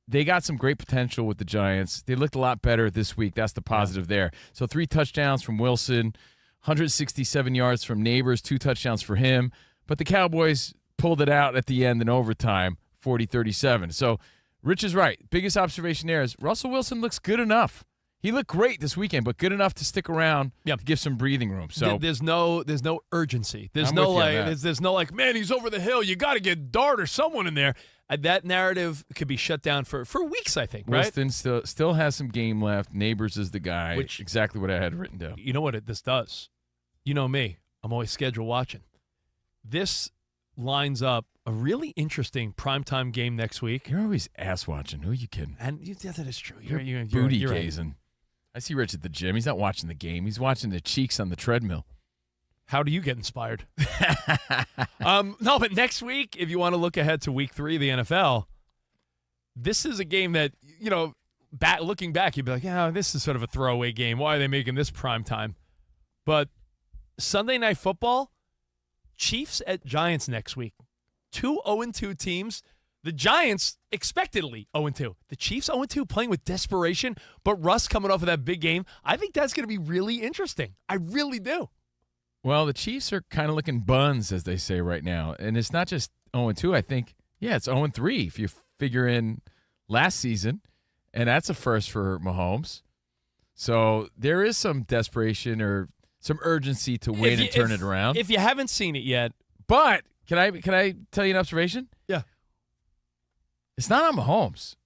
They got some great potential with the Giants. They looked a lot better this week. That's the positive there. So 3 touchdowns from Wilson, 167 yards from Neighbors, 2 touchdowns for him. But the Cowboys pulled it out at the end in overtime, 40-37. So Rich is right. Biggest observation there is Russell Wilson looks good enough. He looked great this weekend, but good enough to stick around to give some breathing room. So there's no urgency. There's no man, he's over the hill. You got to get Dart or someone in there. That narrative could be shut down for weeks, I think, right? Wilson still has some game left. Neighbors is the guy. Which exactly what I had written down. You know what this does? You know me. I'm always schedule watching. This lines up a really interesting primetime game next week. You're always ass watching. Who are you kidding? And that is true. You're booty gazing. Right. I see Rich at the gym. He's not watching the game. He's watching the cheeks on the treadmill. How do you get inspired? No, but next week, if you want to look ahead to week 3 of the NFL, this is a game that, looking back, you'd be like, yeah, this is sort of a throwaway game. Why are they making this prime time? But Sunday Night Football, Chiefs at Giants next week. 2 0-2 teams. The Giants expectedly 0-2. The Chiefs 0-2 playing with desperation, but Russ coming off of that big game. I think that's going to be really interesting. I really do. Well, the Chiefs are kind of looking buns, as they say right now. And it's not just 0-2. I think, it's 0-3 if you figure in last season. And that's a first for Mahomes. So there is some desperation or some urgency to win and turn it around. If you haven't seen it yet. But can I tell you an observation? Yeah. It's not on Mahomes.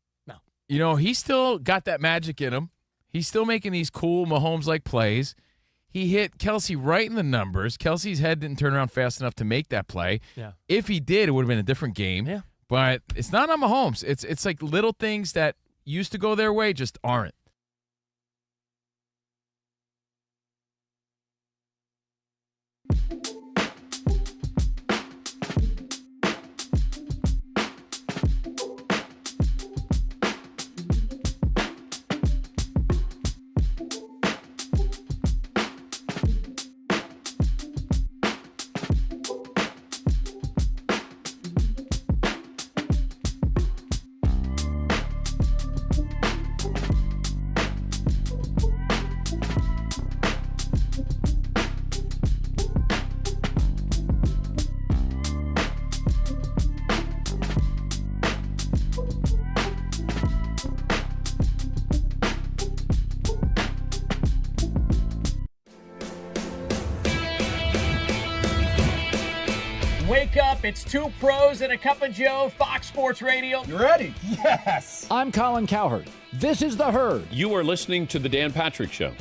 No. He's still got that magic in him. He's still making these cool Mahomes-like plays. He hit Kelsey right in the numbers. Kelsey's head didn't turn around fast enough to make that play. Yeah. If he did, it would have been a different game. Yeah. But it's not on Mahomes. It's like little things that used to go their way just aren't. Wake up, it's two pros and a cup of Joe, Fox Sports Radio. You ready? Yes! I'm Colin Cowherd. This is The Herd. You are listening to The Dan Patrick Show.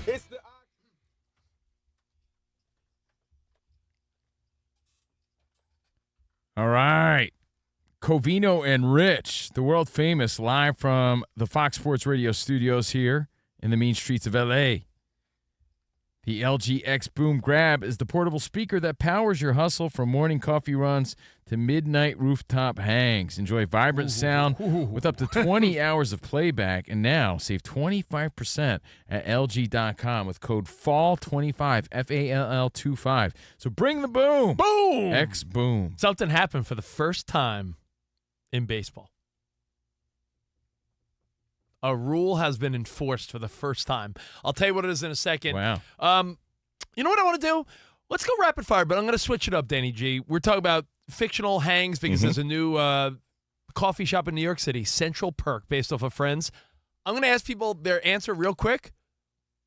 All right. Covino and Rich, the world famous, live from the Fox Sports Radio studios here in the mean streets of L.A. The LGX Boom Grab is the portable speaker that powers your hustle from morning coffee runs to midnight rooftop hangs. Enjoy vibrant sound with up to 20 hours of playback. And now save 25% at LG.com with code FALL25, FALL25. So bring the boom. Boom. X Boom. Something happened for the first time in baseball. A rule has been enforced for the first time. I'll tell you what it is in a second. Wow. You know what I want to do? Let's go rapid fire, but I'm going to switch it up, Danny G. We're talking about fictional hangs because there's a new coffee shop in New York City, Central Perk, based off of Friends. I'm going to ask people their answer real quick,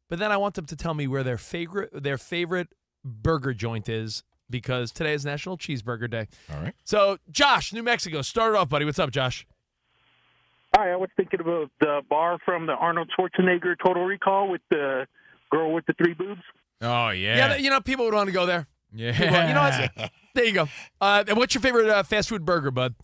but then I want them to tell me where their favorite burger joint is because today is National Cheeseburger Day. All right. So, Josh, New Mexico, start it off, buddy. What's up, Josh? Hi, I was thinking about the bar from the Arnold Schwarzenegger Total Recall with the girl with the three boobs. Oh, yeah. Yeah, people would want to go there. Yeah. You know what? There you go. And what's your favorite fast food burger, bud?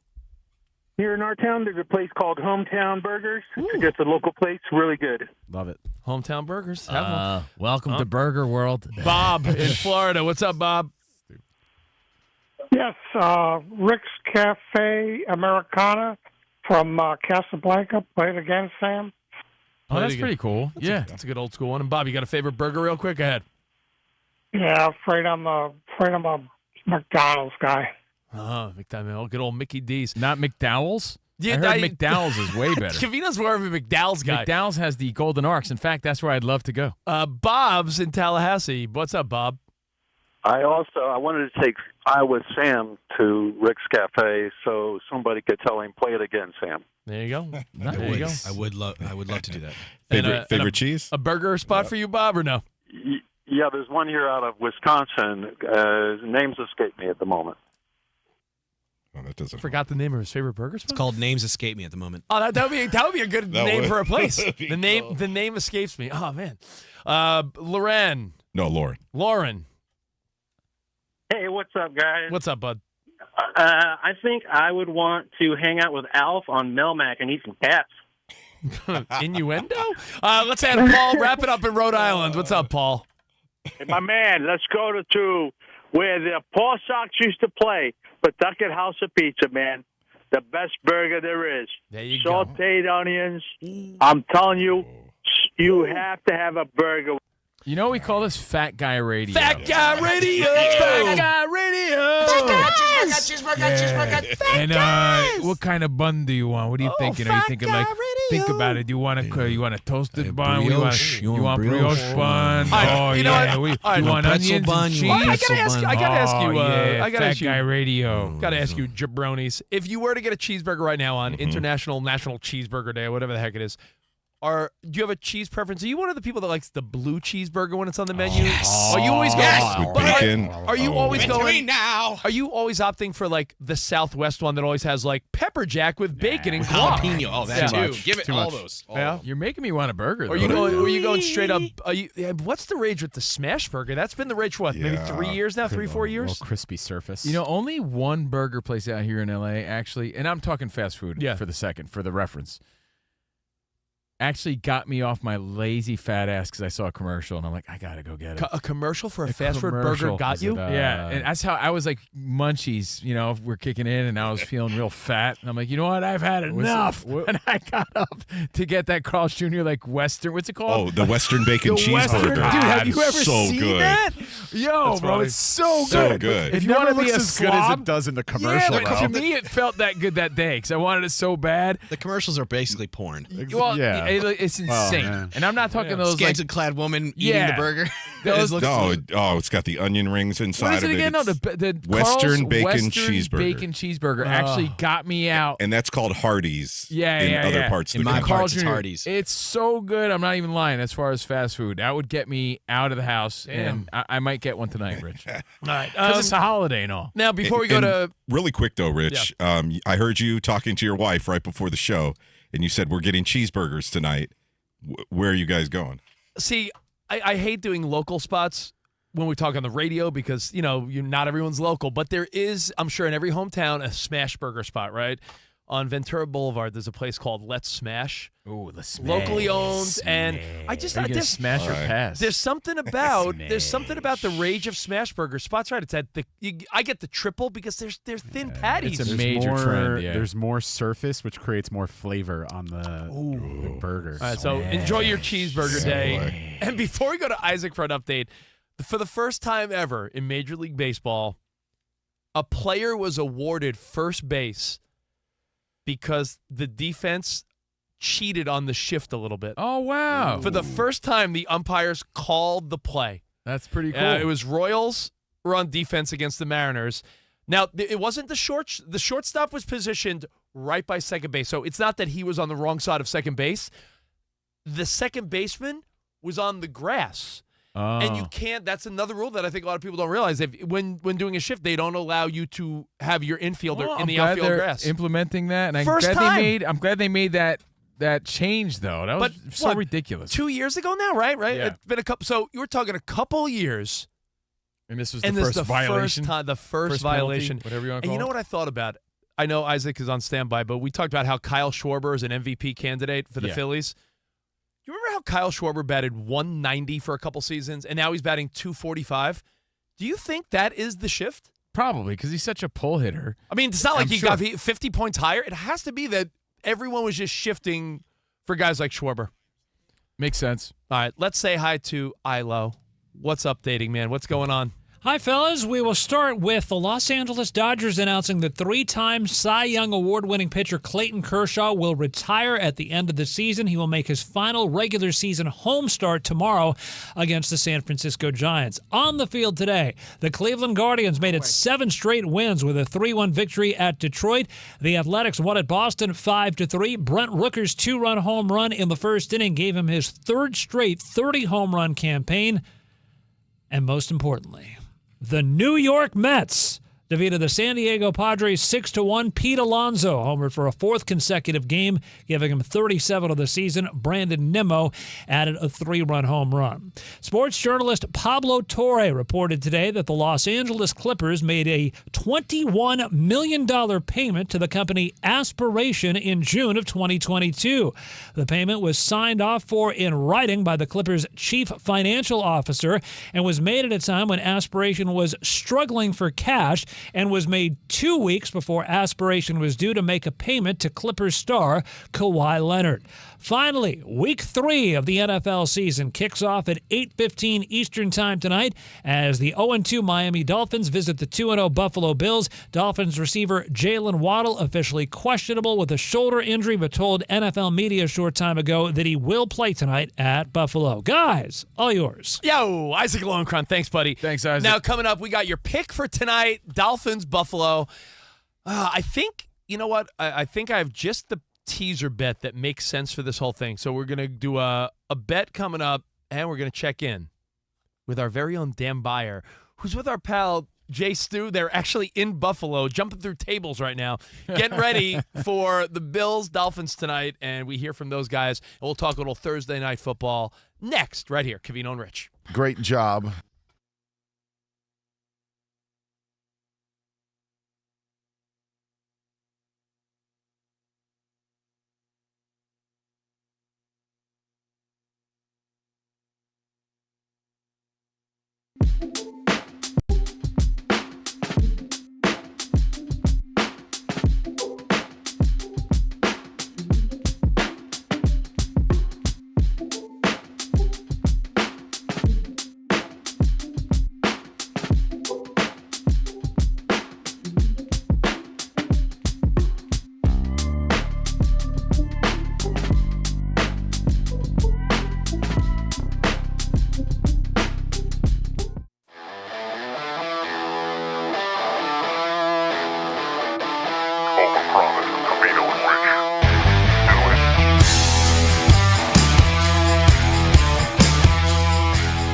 Here in our town, there's a place called Hometown Burgers. It's a local place, really good. Love it. Hometown Burgers. Have one. Welcome to Burger World. Bob in Florida. What's up, Bob? Yes, Rick's Cafe Americana from Casablanca. Play it again, Sam. Oh, that's pretty cool. That's a good old school one. And Bob, you got a favorite burger real quick? Go ahead. Yeah, afraid I'm a McDonald's guy. Oh, McDonald's. Good old Mickey D's. Not McDowell's? Yeah, I heard McDowell's is way better. Covino's more of a McDowell's guy. McDowell's has the golden arcs. In fact, that's where I'd love to go. Bob's in Tallahassee. What's up, Bob? I wanted to take Iowa Sam to Rick's Cafe so somebody could tell him, play it again, Sam. There you go. There you go. I would love to do that. Favorite cheese? A burger spot for you, Bob, or no? Yeah, there's one here out of Wisconsin. Names escape me at the moment. Oh, that doesn't. Forgot the name of his favorite burger spot. It's called Names Escape Me at the moment. Oh, that would be a good name for a place. The name escapes me. Oh man. Lauren. No, Lauren. Lauren. Hey, what's up, guys? What's up, bud? I think I would want to hang out with Alf on Melmac and eat some cats. Innuendo? Let's add Paul. Wrap it up in Rhode Island. What's up, Paul? Hey, my man, let's go to where the Paul Sox used to play, Pawtucket House of Pizza, man. The best burger there is. There you Sauteed onions. I'm telling you, you have to have a burger. You know we call this Fat Guy Radio. Fat Guy Radio! Fat Guy Radio! Cheeseburger. And what kind of bun do you want? What are you thinking? Are you thinking think about it? Do you want a toasted bun? Brioche. You want brioche bun? Right, you want onions bun, and cheese? you want I gotta ask you. Fat Guy Radio. Gotta ask you, jabronis. If you were to get a cheeseburger right now on International National Cheeseburger Day, or whatever the heck it is, do you have a cheese preference? Are you one of the people that likes the blue cheeseburger when it's on the menu? Yes. Are you always going? Yes. With bacon. Are you always going now? Are you always opting for like the Southwest one that always has like pepper jack with bacon and guac? Jalapeno. Oh, that Too too. much. Give it Too all much. those. Yeah. You're making me want a burger. Are you going straight up? What's the rage with the smash burger? That's been the rage for what? Maybe 3 years now, 4 years. Little crispy surface. You know, only one burger place out here in L.A. actually, and I'm talking fast food for the reference, actually got me off my lazy fat ass because I saw a commercial and I'm like, I gotta go get it. A commercial for a fast food burger got you? Yeah, and that's how I was like munchies. You know, we're kicking in, and I was feeling real fat, and I'm like, you know what? I've had enough. And I got up to get that Carl's Jr. like Western. What's it called? Oh, the Western bacon cheeseburger. Dude, have you ever so seen good. that? Yo, That's bro, funny. it's so So good. good. If It you want never to be a looks as good as slob, it does in the commercial. yeah, but to me, it felt that good that day because I wanted it so bad. The commercials are basically porn. Well, Yeah. it's insane. man. And I'm not talking those like Scantily clad woman eating the burger. It's got the onion rings inside What is it of again? it. No, the Western Carl's bacon Western cheeseburger. Bacon cheeseburger actually got me out. And that's called Hardee's. Yeah, in yeah, other yeah. parts of In the my country. parts, it's Hardee's. It's so good. I'm not even lying. As far as fast food, that would get me out of the house, and I might get one tonight, Rich. All right. Because it's a holiday and all. Now, before we go to really quick though, Rich, I heard you talking to your wife right before the show, and you said we're getting cheeseburgers tonight. Where are you guys going? See, I hate doing local spots when we talk on the radio because, not everyone's local. But there is, I'm sure, in every hometown, a smash burger spot, right? On Ventura Boulevard, there's a place called Let's Smash. Ooh, Let's Smash. Locally owned. And I just, Are you gonna smash or pass? There's something about the rage of smash burger spots, right? It's I get the triple because they're thin patties. It's a major trend. Yeah. There's more surface, which creates more flavor on the burger. All right, so enjoy your cheeseburger day. And before we go to Isaac for an update, for the first time ever in Major League Baseball, a player was awarded first base because the defense cheated on the shift a little bit. Oh, wow. For the first time, the umpires called the play. That's pretty cool. It was Royals were on defense against the Mariners. Now, it wasn't the shortstop was positioned right by second base, so it's not that he was on the wrong side of second base. The second baseman was on the grass. And you can't. That's another rule that I think a lot of people don't realize. When doing a shift, they don't allow you to have your infielder in the outfield grass. Implementing that, and I'm glad they made that change though. That was so ridiculous. 2 years ago now, right? Yeah. It's been a couple. So you were talking a couple years, and this was the first violation. The first violation, penalty, whatever you want to And call you know it. what I thought about? I know Isaac is on standby, but we talked about how Kyle Schwarber is an MVP candidate for the Phillies. You remember how Kyle Schwarber batted 190 for a couple seasons, and now he's batting 245? Do you think that is the shift? Probably, because he's such a pull hitter. I mean, it's not like I'm he sure. got 50 points higher. It has to be that everyone was just shifting for guys like Schwarber. Makes sense. All right, let's say hi to Ilo. What's updating, man? What's going on? Hi, fellas. We will start with the Los Angeles Dodgers announcing that three-time Cy Young Award-winning pitcher Clayton Kershaw will retire at the end of the season. He will make his final regular season home start tomorrow against the San Francisco Giants. On the field today, the Cleveland Guardians made it 7 straight wins with a 3-1 victory at Detroit. The Athletics won at Boston 5-3. Brent Rooker's 2-run home run in the first inning gave him his 3rd straight 30-home run campaign. And most importantly, the New York Mets defeated the San Diego Padres 6-1. Pete Alonso homered for a 4th consecutive game, giving him 37 of the season. Brandon Nimmo added a 3-run home run. Sports journalist Pablo Torre reported today that the Los Angeles Clippers made a $21 million payment to the company Aspiration in June of 2022. The payment was signed off for in writing by the Clippers' chief financial officer and was made at a time when Aspiration was struggling for cash and was made 2 weeks before Aspiration was due to make a payment to Clippers star Kawhi Leonard. Finally, Week 3 of the NFL season kicks off at 8:15 Eastern Time tonight as the 0-2 Miami Dolphins visit the 2-0 Buffalo Bills. Dolphins receiver Jalen Waddle officially questionable with a shoulder injury, but told NFL media a short time ago that he will play tonight at Buffalo. Guys, all yours. Yo, Isaac Lowenkron. Thanks, buddy. Thanks, Isaac. Now, coming up, we got your pick for tonight, Dolphins, Buffalo. I think, you know what? I think I have just the teaser bet that makes sense for this whole thing. So we're going to do a bet coming up, and we're going to check in with our very own Dan Beyer, who's with our pal Jay Stu. They're actually in Buffalo, jumping through tables right now, getting ready for the Bills-Dolphins tonight, and we hear from those guys. And we'll talk a little Thursday Night Football next, right here, Covino and Rich. Great job.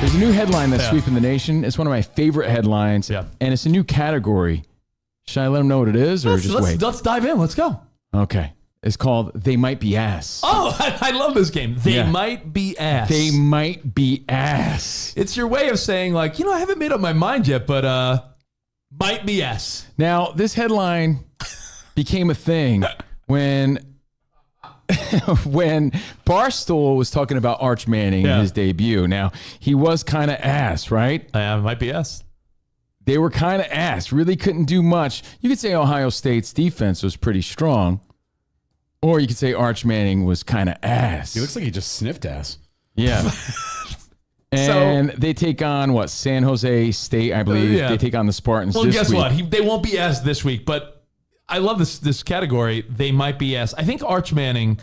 There's a new headline that's sweeping the nation. It's one of my favorite headlines, and it's a new category. Should I let them know what it is, or just wait? Let's dive in. Let's go. Okay. It's called They Might Be Ass. Oh, I love this game. They might be ass. They might be ass. It's your way of saying, like, I haven't made up my mind yet, but might be ass. Now, this headline became a thing when Barstool was talking about Arch Manning in his debut. Now, he was kind of ass, right? Might be ass. They were kind of ass. Really couldn't do much. You could say Ohio State's defense was pretty strong. Or you could say Arch Manning was kind of ass. He looks like he just sniffed ass. Yeah. And they take on, San Jose State, I believe. They take on the Spartans this week. Well, guess what? They won't be ass this week, but I love this category. They might be ass. I think Arch Manning,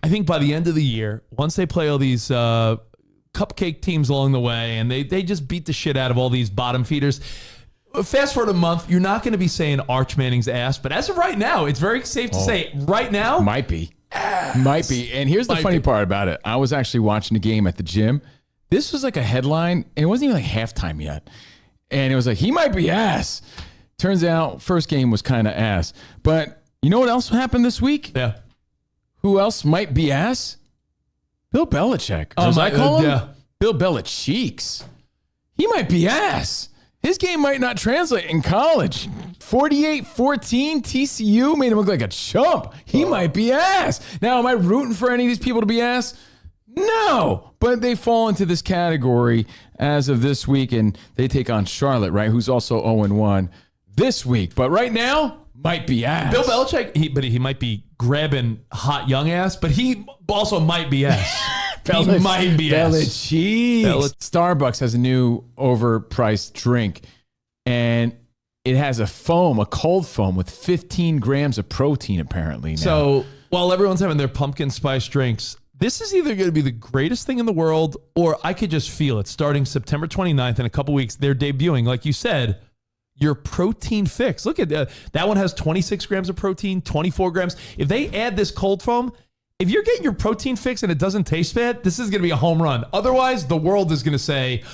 by the end of the year, once they play all these cupcake teams along the way, and they just beat the shit out of all these bottom feeders, fast forward a month, you're not going to be saying Arch Manning's ass, but as of right now, it's very safe to say right now. Might be. Might be. And here's the funny part about it. I was actually watching the game at the gym. This was like a headline. It wasn't even like halftime yet. And it was like, he might be ass. Turns out, first game was kind of ass. But you know what else happened this week? Yeah. Who else might be ass? Bill Belichick. As I call him? Yeah. Bill Belichick. He might be ass. His game might not translate in college. 48-14, TCU made him look like a chump. He might be ass. Now, am I rooting for any of these people to be ass? No, but they fall into this category as of this week, and they take on Charlotte, right, who's also 0-1 this week. But right now, might be ass. Bill Belichick, he might be grabbing hot young ass, but he also might be ass. He might be ass. Starbucks has a new overpriced drink, and it has a cold foam with 15 grams of protein apparently now. So while everyone's having their pumpkin spice drinks, this is either going to be the greatest thing in the world, or I could just feel it. Starting September 29th, in a couple weeks, they're debuting, like you said, your protein fix. Look at that. That one has 26 grams of protein, 24 grams. If they add this cold foam, if you're getting your protein fix and it doesn't taste bad, this is going to be a home run. Otherwise, the world is going to say,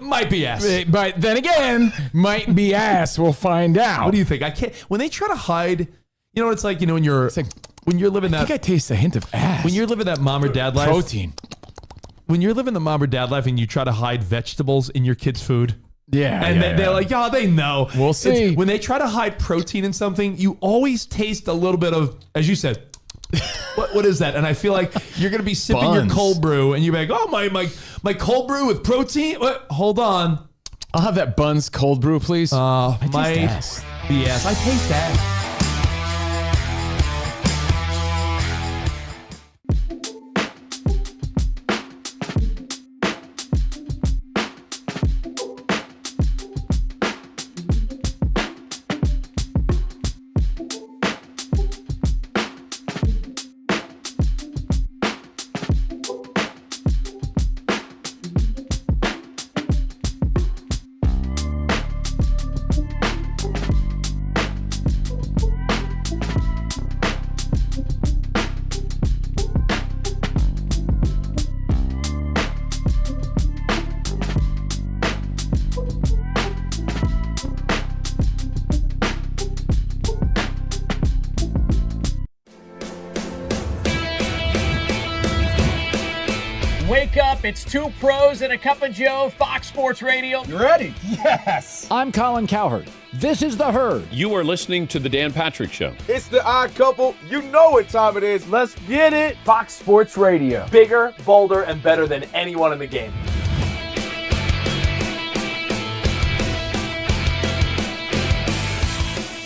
might be ass. But then again, might be ass. We'll find out. What do you think? I can't. When they try to hide, you know what it's like, when you're living that. I think I taste a hint of ass. When you're living that mom or dad life. Protein. When you're living the mom or dad life and you try to hide vegetables in your kids' food. Yeah. And they're like, they know. We'll see. When they try to hide protein in something, you always taste a little bit of, as you said, what is that? And I feel like you're going to be sipping your cold brew and you're like, oh, my cold brew with protein? What? Hold on. I'll have that Buns cold brew, please. Might be ass. I taste ass. Wake up, it's two pros and a cup of Joe, Fox Sports Radio. You ready? Yes. I'm Colin Cowherd. This is The Herd. You are listening to The Dan Patrick Show. It's the odd couple. You know what time it is. Let's get it. Fox Sports Radio. Bigger, bolder, and better than anyone in the game.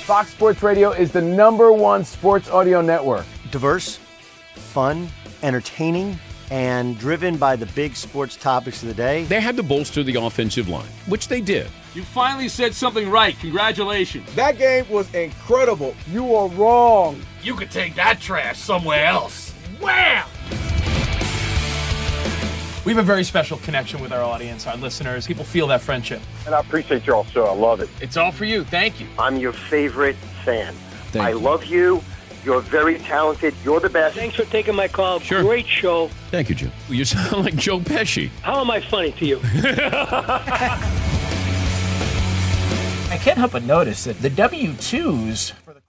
Fox Sports Radio is the #1 sports audio network. Diverse, fun, entertaining, and driven by the big sports topics of the day. They had to bolster the offensive line, which they did. You finally said something right. Congratulations. That game was incredible. You are wrong. You could take that trash somewhere else. Wham! We have a very special connection with our audience, our listeners. People feel that friendship. And I appreciate y'all so. I love it. It's all for you. Thank you. I'm your favorite fan. I love you, You're very talented. You're the best. Thanks for taking my call. Sure. Great show. Thank you, Jim. You sound like Joe Pesci. How am I funny to you? I can't help but notice that the W-2s for the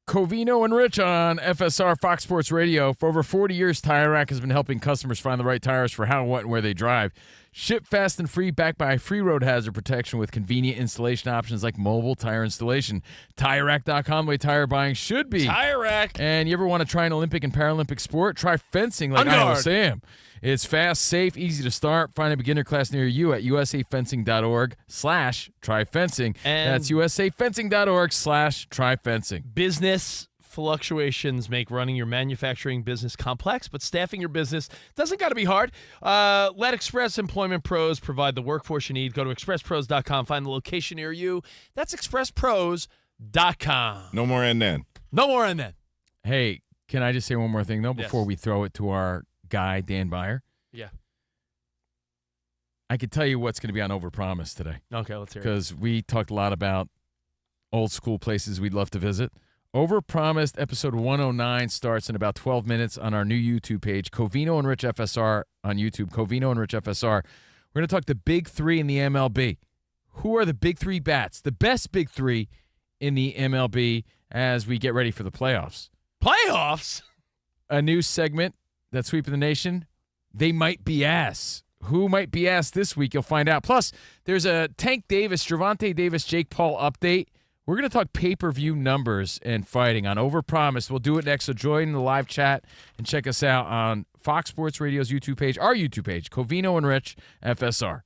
Covino and Rich on FSR Fox Sports Radio. For over 40 years, Tire Rack has been helping customers find the right tires for how, what, and where they drive. Ship fast and free, backed by free road hazard protection with convenient installation options like mobile tire installation. TireRack.com, the way tire buying should be. Tire Rack. And you ever want to try an Olympic and Paralympic sport? Try fencing like Iowa Sam. It's fast, safe, easy to start. Find a beginner class near you at usafencing.org/tryfencing. That's usafencing.org/tryfencing. Business fluctuations make running your manufacturing business complex, but staffing your business doesn't got to be hard. Let Express Employment Pros provide the workforce you need. Go to expresspros.com. Find the location near you. That's expresspros.com. No more NN. No more NN. Hey, can I just say one more thing, though, before Yes. we throw it to our guy, Dan Byer? Yeah. I could tell you what's going to be on Overpromise today. Okay, let's hear it. Because we talked a lot about old school places we'd love to visit. Overpromised episode 109 starts in about 12 minutes on our new YouTube page, Covino and Rich FSR on YouTube, Covino and Rich FSR. We're going to talk the big three in the MLB. Who are the big three bats, the best big three in the MLB as we get ready for the playoffs? Playoffs? A new segment that's sweeping the nation. They might be ass. Who might be ass this week? You'll find out. Plus, there's a Tank Davis, Gervonta Davis, Jake Paul update. We're going to talk pay-per-view numbers and fighting on Overpromise. We'll do it next, so join the live chat and check us out on Fox Sports Radio's YouTube page, our YouTube page, Covino and Rich FSR.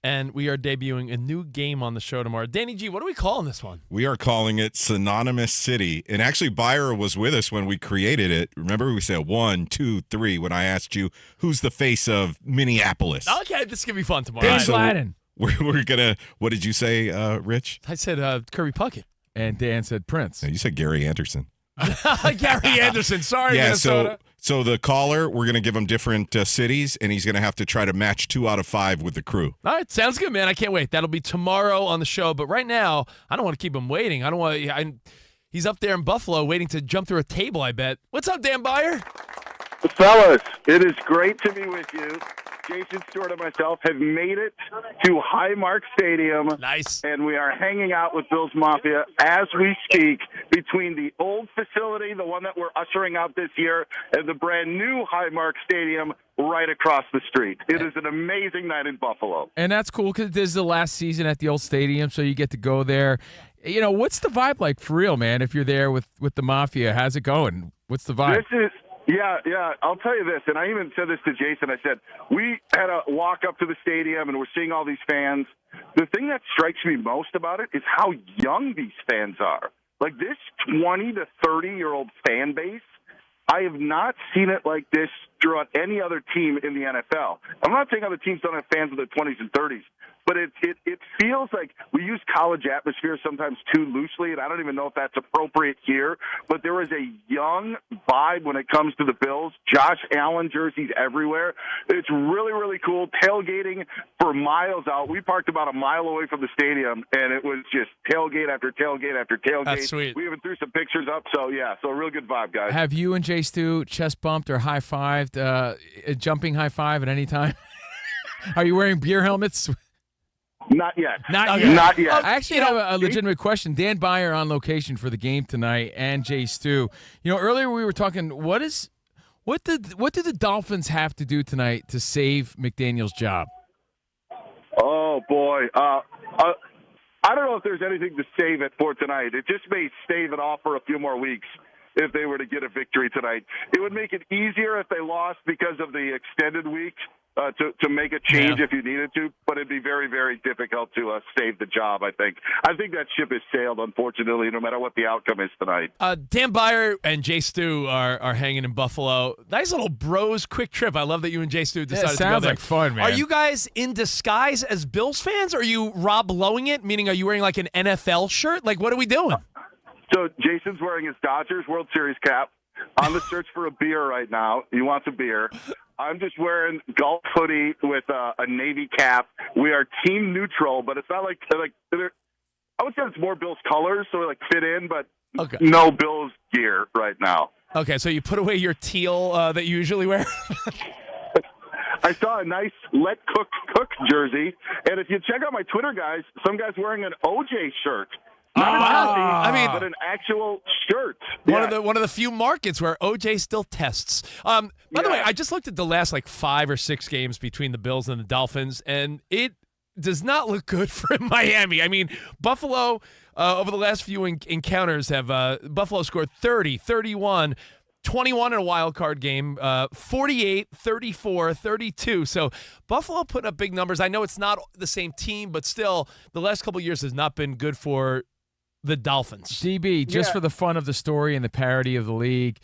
And we are debuting a new game on the show tomorrow. Danny G, what are we calling this one? We are calling it Synonymous City. And actually, Byer was with us when we created it. Remember, we said 1, 2, 3 when I asked you, who's the face of Minneapolis? Okay, this is going to be fun tomorrow. Dan Gladden. We're going to, what did you say, Rich? I said Kirby Puckett. And Dan said Prince. No, you said Gary Anderson. Gary Anderson. Sorry, Yeah, Minnesota. so the caller, we're going to give him different cities, and he's going to have to try to match 2 out of 5 with the crew. All right, sounds good, man. I can't wait. That'll be tomorrow on the show. But right now, I don't want to keep him waiting. I don't want. He's up there in Buffalo waiting to jump through a table, I bet. What's up, Dan Byer? Fellas, it is great to be with you. Jason Stewart and myself have made it to Highmark Stadium. Nice. And we are hanging out with Bills Mafia as we speak between the old facility, the one that we're ushering out this year, and the brand new Highmark Stadium right across the street. It is an amazing night in Buffalo. And that's cool because this is the last season at the old stadium, so you get to go there. You know, what's the vibe like for real, man, if you're there with the Mafia? How's it going? What's the vibe? Yeah. I'll tell you this, and I even said this to Jason. I said, we had a walk up to the stadium, and we're seeing all these fans. The thing that strikes me most about it is how young these fans are. Like this 20 to 30-year-old fan base, I have not seen it like this throughout any other team in the NFL. I'm not saying other teams don't have fans in their 20s and 30s, but it feels like we use college atmosphere sometimes too loosely, and I don't even know if that's appropriate here, but there is a young vibe when it comes to the Bills. Josh Allen jerseys everywhere. It's really, really cool. Tailgating for miles out. We parked about a mile away from the stadium, and it was just tailgate after tailgate after tailgate. That's sweet. We even threw some pictures up, so a real good vibe, guys. Have you and Jay Stu chest bumped or high-fived, a jumping high-five at any time? Are you wearing beer helmets? Not yet. Not yet. I actually have a legitimate question. Dan Byer on location for the game tonight, and Jay Stu. You know, earlier we were talking. What do the Dolphins have to do tonight to save McDaniel's job? Oh boy, I don't know if there's anything to save it for tonight. It just may stave it off for a few more weeks. If they were to get a victory tonight, it would make it easier if they lost because of the extended week to make a change if you needed to. But it'd be very, very difficult to save the job. I think that ship has sailed, unfortunately, no matter what the outcome is tonight. Dan Byer and Jay Stu are hanging in Buffalo. Nice little bros quick trip. I love that you and Jay Stu decided to go there. Sounds like fun, man. Are you guys in disguise as Bills fans? Or are you Rob Blowing it? Meaning, are you wearing like an NFL shirt? Like, what are we doing? So Jason's wearing his Dodgers World Series cap, on the search for a beer right now. He wants a beer. I'm just wearing golf hoodie with a Navy cap. We are team neutral, but it's not like I would say it's more Bills colors, so we fit in, but no Bills gear right now. Okay, so you put away your teal that you usually wear? I saw a nice Let Cook jersey, and if you check out my Twitter, guys, some guy's wearing an OJ shirt. Not a jersey, but an actual shirt. One of the few markets where OJ still tests. By the way, I just looked at the last 5 or 6 games between the Bills and the Dolphins, and it does not look good for Miami. I mean, Buffalo, over the last few encounters, have Buffalo scored 30, 31, 21 in a wild card game, 48, 34, 32. So Buffalo putting up big numbers. I know it's not the same team, but still, the last couple of years has not been good for the Dolphins. DB, just for the fun of the story and the parity of the league,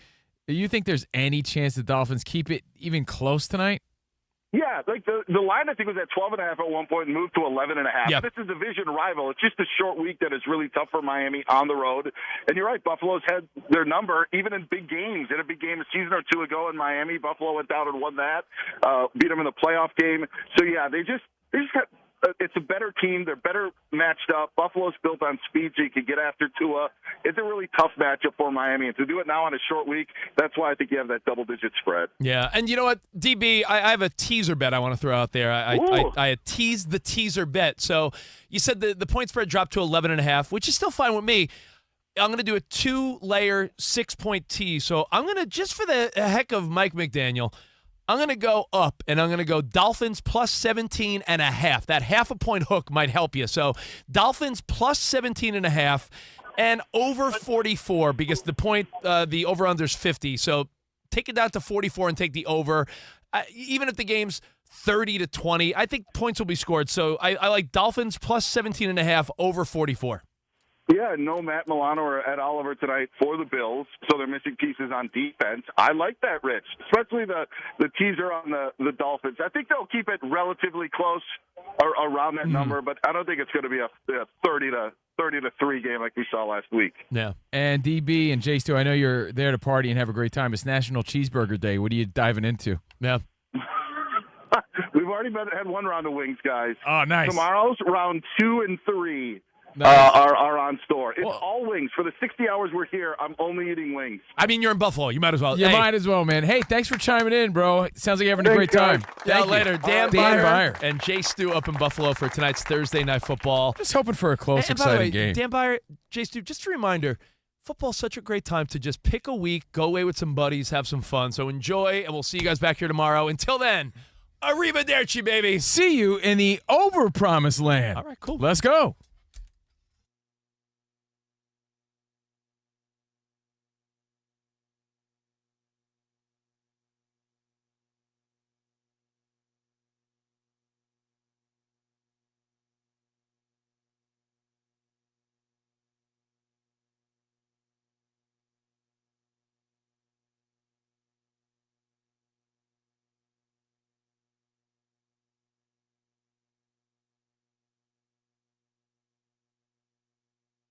do you think there's any chance the Dolphins keep it even close tonight? Yeah, the line I think was at 12.5 at one point and moved to 11.5. Yep. It's a division rival. It's just a short week that is really tough for Miami on the road. And you're right, Buffalo's had their number even in big games. In a big game a season or two ago in Miami, Buffalo went down and won that, beat them in the playoff game. So yeah, they just got. It's a better team. They're better matched up. Buffalo's built on speed, so you can get after Tua. It's a really tough matchup for Miami. And to do it now on a short week, that's why I think you have that double-digit spread. Yeah, and you know what, DB, I have a teaser bet I want to throw out there. I teased the teaser bet. So you said the point spread dropped to 11.5, which is still fine with me. I'm going to do a 2-layer 6-point tease. So I'm going to, just for the heck of Mike McDaniel, I'm going to go up, and I'm going to go Dolphins plus 17.5. That half a point hook might help you. So Dolphins plus 17.5 and over 44 because the over-under is 50. So take it down to 44 and take the over. Even if the game's 30-20, I think points will be scored. So I like Dolphins plus 17.5 over 44. Yeah, no Matt Milano or Ed Oliver tonight for the Bills, so they're missing pieces on defense. I like that, Rich, especially the teaser on the Dolphins. I think they'll keep it relatively close or around that number, but I don't think it's going to be a 30-3 game like we saw last week. Yeah. And DB and J-Stu, I know you're there to party and have a great time. It's National Cheeseburger Day. What are you diving into? Yeah. We've already had one round of wings, guys. Oh, nice. Tomorrow's round 2 and 3. Nice. Are on store. It's all wings. For the 60 hours we're here, I'm only eating wings. I mean, you're in Buffalo. You might as well. You might as well, man. Hey, thanks for chiming in, bro. Sounds like you're having a great time. Yeah, later. Dan Byer and Jay Stu up in Buffalo for tonight's Thursday Night Football. Just hoping for a close, exciting game. Dan Byer, Jay Stu, just a reminder, football's such a great time to just pick a week, go away with some buddies, have some fun. So enjoy, and we'll see you guys back here tomorrow. Until then, arrivederci, baby. See you in the over-promised land. All right, cool. Let's go.